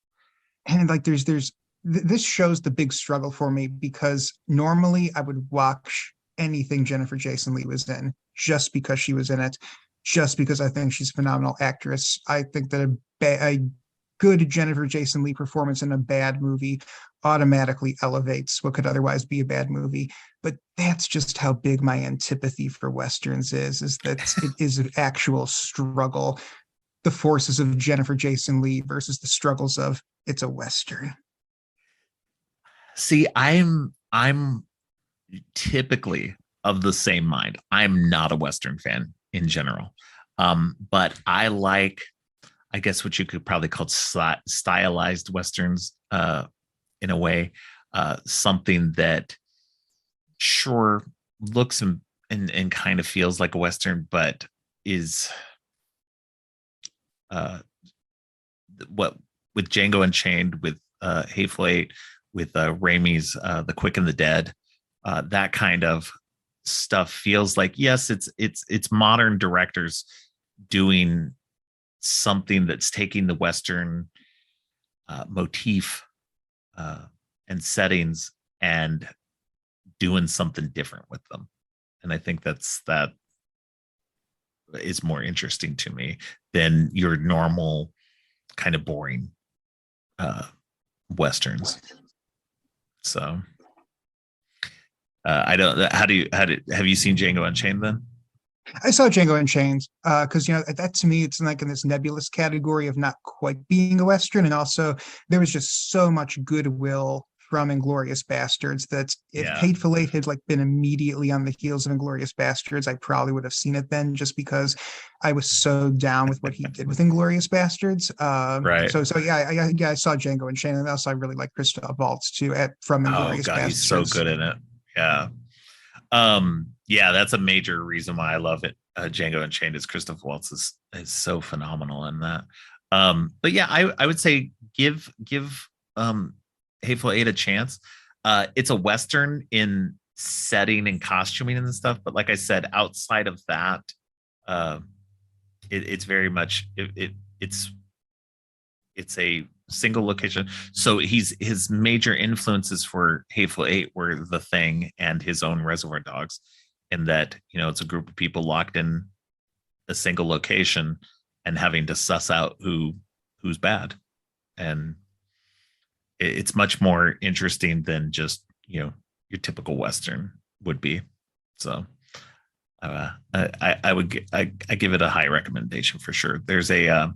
and like this shows the big struggle for me because normally I would watch anything Jennifer Jason Lee was in just because she was in it, just because I think she's a phenomenal actress. I think that a good Jennifer Jason Lee performance in a bad movie automatically elevates what could otherwise be a bad movie. But that's just how big my antipathy for Westerns is that it is an actual struggle. The forces of Jennifer Jason Lee versus the struggles of it's a Western. See, I'm typically of the same mind. I'm not a Western fan in general. But I like, I guess, what you could probably call stylized Westerns, in a way, something that sure looks and kind of feels like a Western, but is uh, what with Django Unchained, with Hateful Eight, with Raimi's The Quick and the Dead, that kind of stuff feels like, yes, it's modern directors doing something that's taking the Western motif uh, and settings and doing something different with them. And I think that is more interesting to me than your normal kind of boring uh, westerns. So I don't. Have you seen Django Unchained then? I saw Django Unchained because that to me it's like in this nebulous category of not quite being a Western, and also there was just so much goodwill from Inglorious Bastards that if Yeah. Hateful Eight had like been immediately on the heels of Inglorious Bastards, I probably would have seen it then, just because I was so down with what he did with Inglorious Bastards. Right. So I saw Django Unchained, and also I really like Christoph Waltz too from Oh Inglorious God, he's so Bastards. good in it. Yeah. Yeah, that's a major reason why I love it. Django Unchained is Christoph Waltz is so phenomenal in that. But yeah, I would say give Hateful Eight a chance. It's a Western in setting and costuming and stuff, but like I said, outside of that, uh, it's very much it's a single location. So his major influences for Hateful Eight were The Thing and his own Reservoir Dogs, in that it's a group of people locked in a single location and having to suss out who's bad, and it's much more interesting than just your typical Western would be. So I would I give it a high recommendation for sure. There's uh,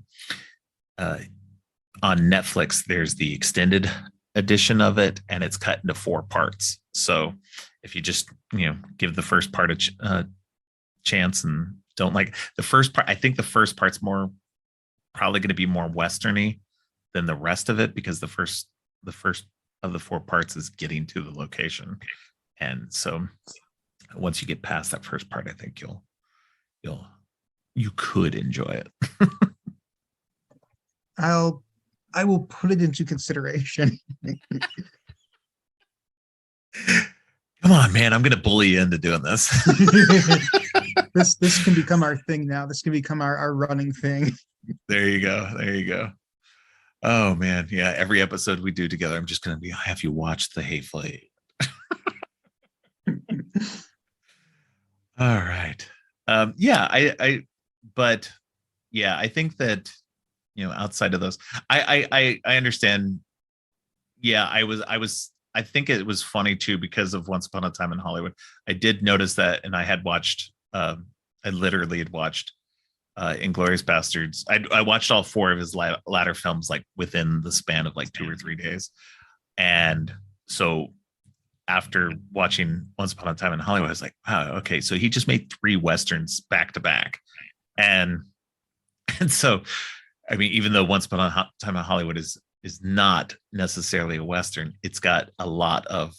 on Netflix, there's the extended edition of it, and it's cut into 4 parts. So if you just give the first part a chance and don't like the first part, I think the first part's probably going to be more westerny than the rest of it, because the first of the 4 parts is getting to the location, And so once you get past that first part, I think you'll you could enjoy it. I'll I will put it into consideration. Come on, man, I'm gonna bully you into doing this. This can become our thing now. This can become our running thing. There you go. There you go. Oh man, yeah. Every episode we do together, I'm just gonna be have you watch The Hateful Eight. All right. Yeah, but yeah, I think that outside of those, I understand. Yeah, I think it was funny too because of Once Upon a Time in Hollywood. I did notice that, and I had watched. I literally had watched Inglorious Bastards. I watched all four of his latter films like within the span of like 2 or 3 days, and so after watching Once Upon a Time in Hollywood, I was like, wow, okay, so he just made three westerns back to back, and and so I mean, even though Once Upon a Time in Hollywood is not necessarily a western, it's got a lot of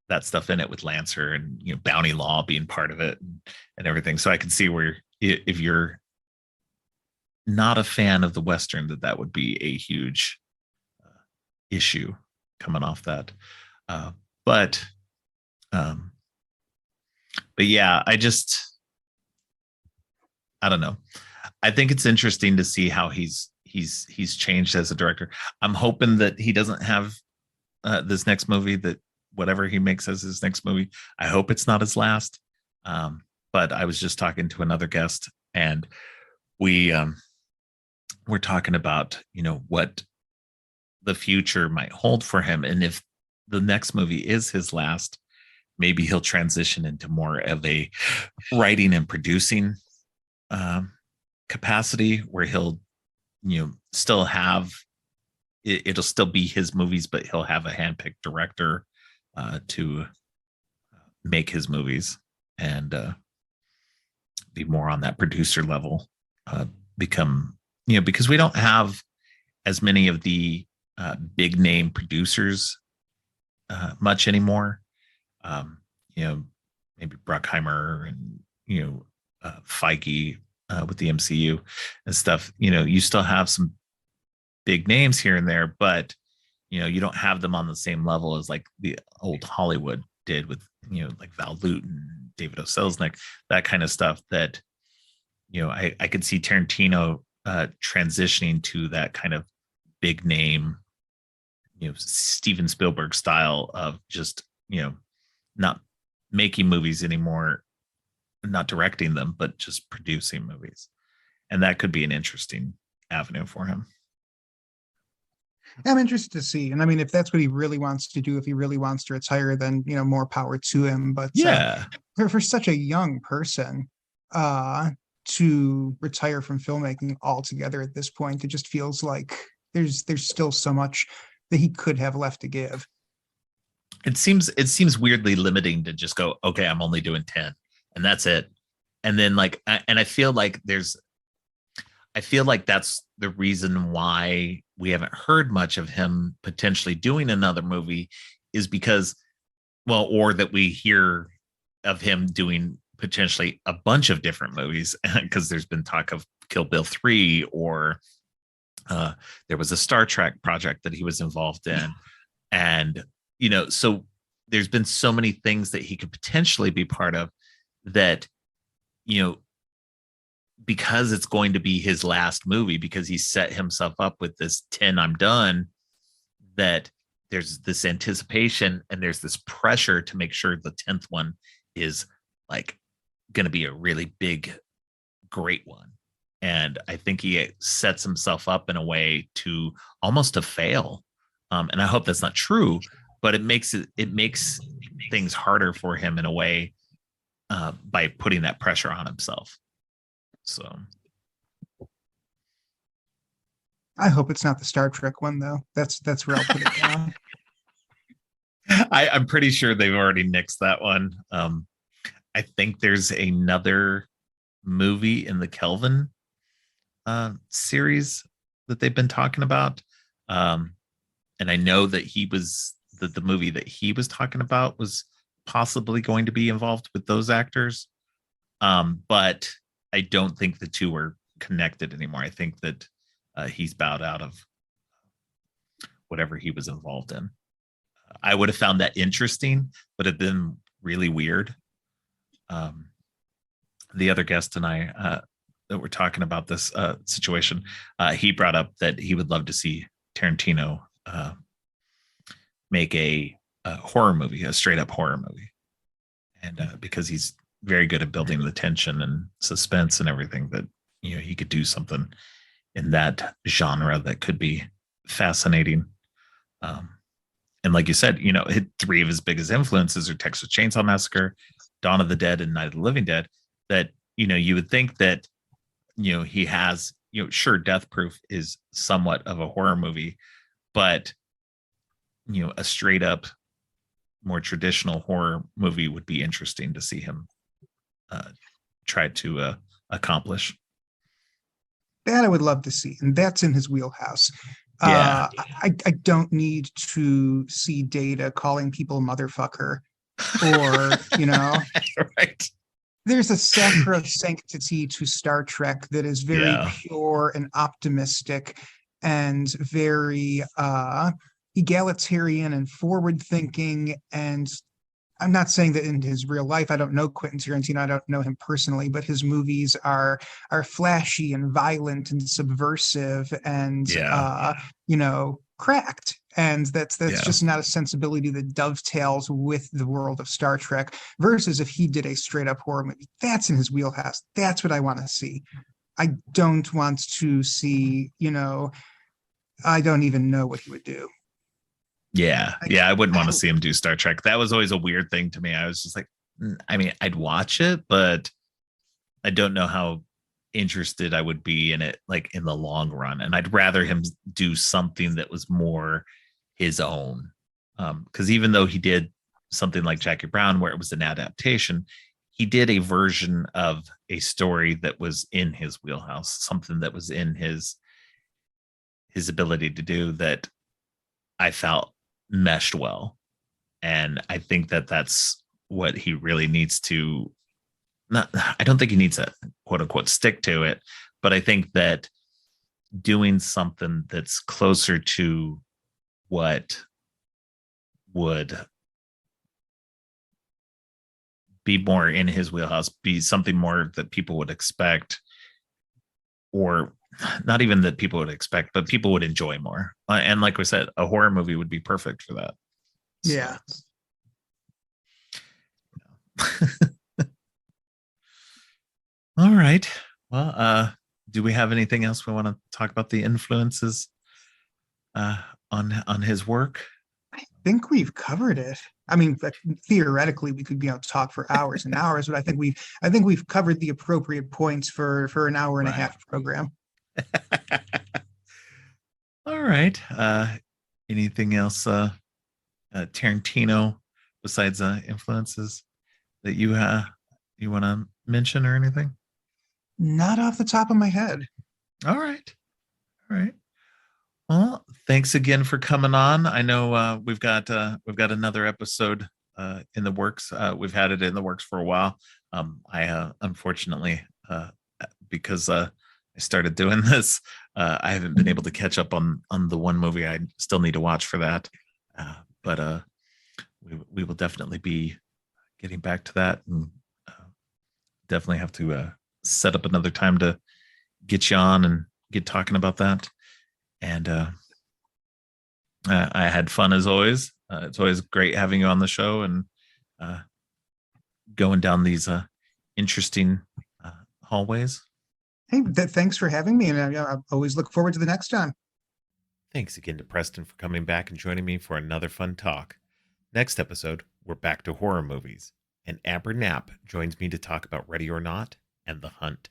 that stuff in it with Lancer and Bounty Law being part of it and everything. So I can see where if you're not a fan of the western, that would be a huge issue coming off that. Uh, but um, but yeah, I don't know. I think it's interesting to see how he's changed as a director. I'm hoping that he doesn't have this next movie, that whatever he makes as his next movie, I hope it's not his last. But I was just talking to another guest, and we we're talking about what the future might hold for him, and if the next movie is his last, maybe he'll transition into more of a writing and producing capacity where he'll still have it'll still be his movies, but he'll have a handpicked director to make his movies, and be more on that producer level, become because we don't have as many of the big name producers much anymore. um Maybe Bruckheimer and Feige with the MCU and stuff. You still have some big names here and there, but you don't have them on the same level as like the old Hollywood did with like Val Lewton, David O. Selznick, that kind of stuff. That I could see Tarantino transitioning to that kind of big name, Steven Spielberg style of just not making movies anymore, not directing them, but just producing movies. And that could be an interesting avenue for him. I'm interested to see. And I mean, if that's what he really wants to do, if he really wants to retire, then more power to him. But Yeah. for such a young person to retire from filmmaking altogether at this point, it just feels like there's still so much that he could have left to give. It seems weirdly limiting to just go, okay, I'm only doing 10 and that's it. And then and I feel like that's the reason why we haven't heard much of him potentially doing another movie, is because, well, or that we hear of him doing potentially a bunch of different movies, because there's been talk of Kill Bill 3, or there was a Star Trek project that he was involved in. And, so there's been so many things that he could potentially be part of that, because it's going to be his last movie, because he set himself up with this 10 I'm done, that there's this anticipation and there's this pressure to make sure the 10th one is like going to be a really big, great one. And I think he sets himself up in a way to almost to fail. And I hope that's not true, but it makes things harder for him in a way, by putting that pressure on himself. So I hope it's not the Star Trek one, though. That's where I'll put it down. I'm pretty sure they've already nixed that one. I think there's another movie in the Kelvin series that they've been talking about. And I know that the movie that he was talking about was possibly going to be involved with those actors. But I don't think the two are connected anymore. I think that he's bowed out of whatever he was involved in. I would have found that interesting, but it'd been really weird. The other guest and I that were talking about this situation, he brought up that he would love to see Tarantino make a horror movie, a straight up horror movie, and because he's very good at building the tension and suspense and everything, that he could do something in that genre that could be fascinating. And like you said, three of his biggest influences are Texas Chainsaw Massacre, Dawn of the Dead, and Night of the Living Dead. That you would think that he has, sure, Death Proof is somewhat of a horror movie, but a straight up more traditional horror movie would be interesting to see him try to accomplish. That I would love to see, and that's in his wheelhouse. Yeah. I don't need to see Data calling people motherfucker, or Right. There's a sacrosanctity to Star Trek that is very pure and optimistic and very egalitarian and forward thinking. And I'm not saying that in his real life. I don't know Quentin Tarantino. I don't know him personally, but his movies are flashy and violent and subversive and cracked. And that's just not a sensibility that dovetails with the world of Star Trek. Versus if he did a straight up horror movie, that's in his wheelhouse. That's what I want to see. I don't want to see. I don't even know what he would do. Yeah. I wouldn't want to see him do Star Trek. That was always a weird thing to me. I was just like, I mean, I'd watch it, but I don't know how interested I would be in it, like in the long run. And I'd rather him do something that was more his own. Because even though he did something like Jackie Brown, where it was an adaptation, he did a version of a story that was in his wheelhouse, something that was in his ability to do, that I felt meshed well. And I think that that's what he really needs to I don't think he needs to quote unquote stick to it, but I think that doing something that's closer to what would be more in his wheelhouse, be something more that people would expect, or not even that people would expect, but people would enjoy more. And like we said, a horror movie would be perfect for that. Yeah. So. All right. Well, do we have anything else we want to talk about the influences on his work? I think we've covered it. I mean, theoretically, we could talk for hours and hours, but I think we've covered the appropriate points for an hour and a half program. All right. Anything else, Tarantino, besides influences that you want to mention or anything? Not off the top of my head. All right. Well, thanks again for coming on. I know we've got another episode in the works. We've had it in the works for a while. I unfortunately, because I started doing this, I haven't been able to catch up on the one movie I still need to watch for that. But we will definitely be getting back to that, and definitely have to set up another time to get you on and get talking about that. And I had fun as always. It's always great having you on the show and going down these interesting hallways. Hey, thanks for having me, and I always look forward to the next time. Thanks again to Preston for coming back and joining me for another fun talk. Next episode, we're back to horror movies, and Amber Knapp joins me to talk about Ready or Not and The Hunt.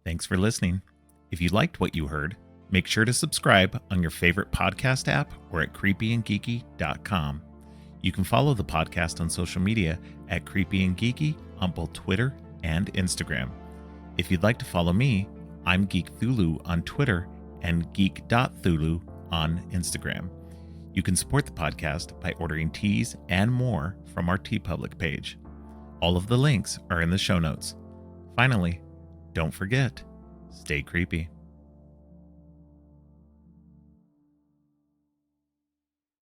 Thanks for listening. If you liked what you heard, make sure to subscribe on your favorite podcast app or at creepyandgeeky.com. You can follow the podcast on social media at Creepy and Geeky on both Twitter and Instagram. If you'd like to follow me, I'm Geek Thulu on Twitter and geek.thulu on Instagram. You can support the podcast by ordering teas and more from our TeePublic page. All of the links are in the show notes. Finally, don't forget, stay creepy.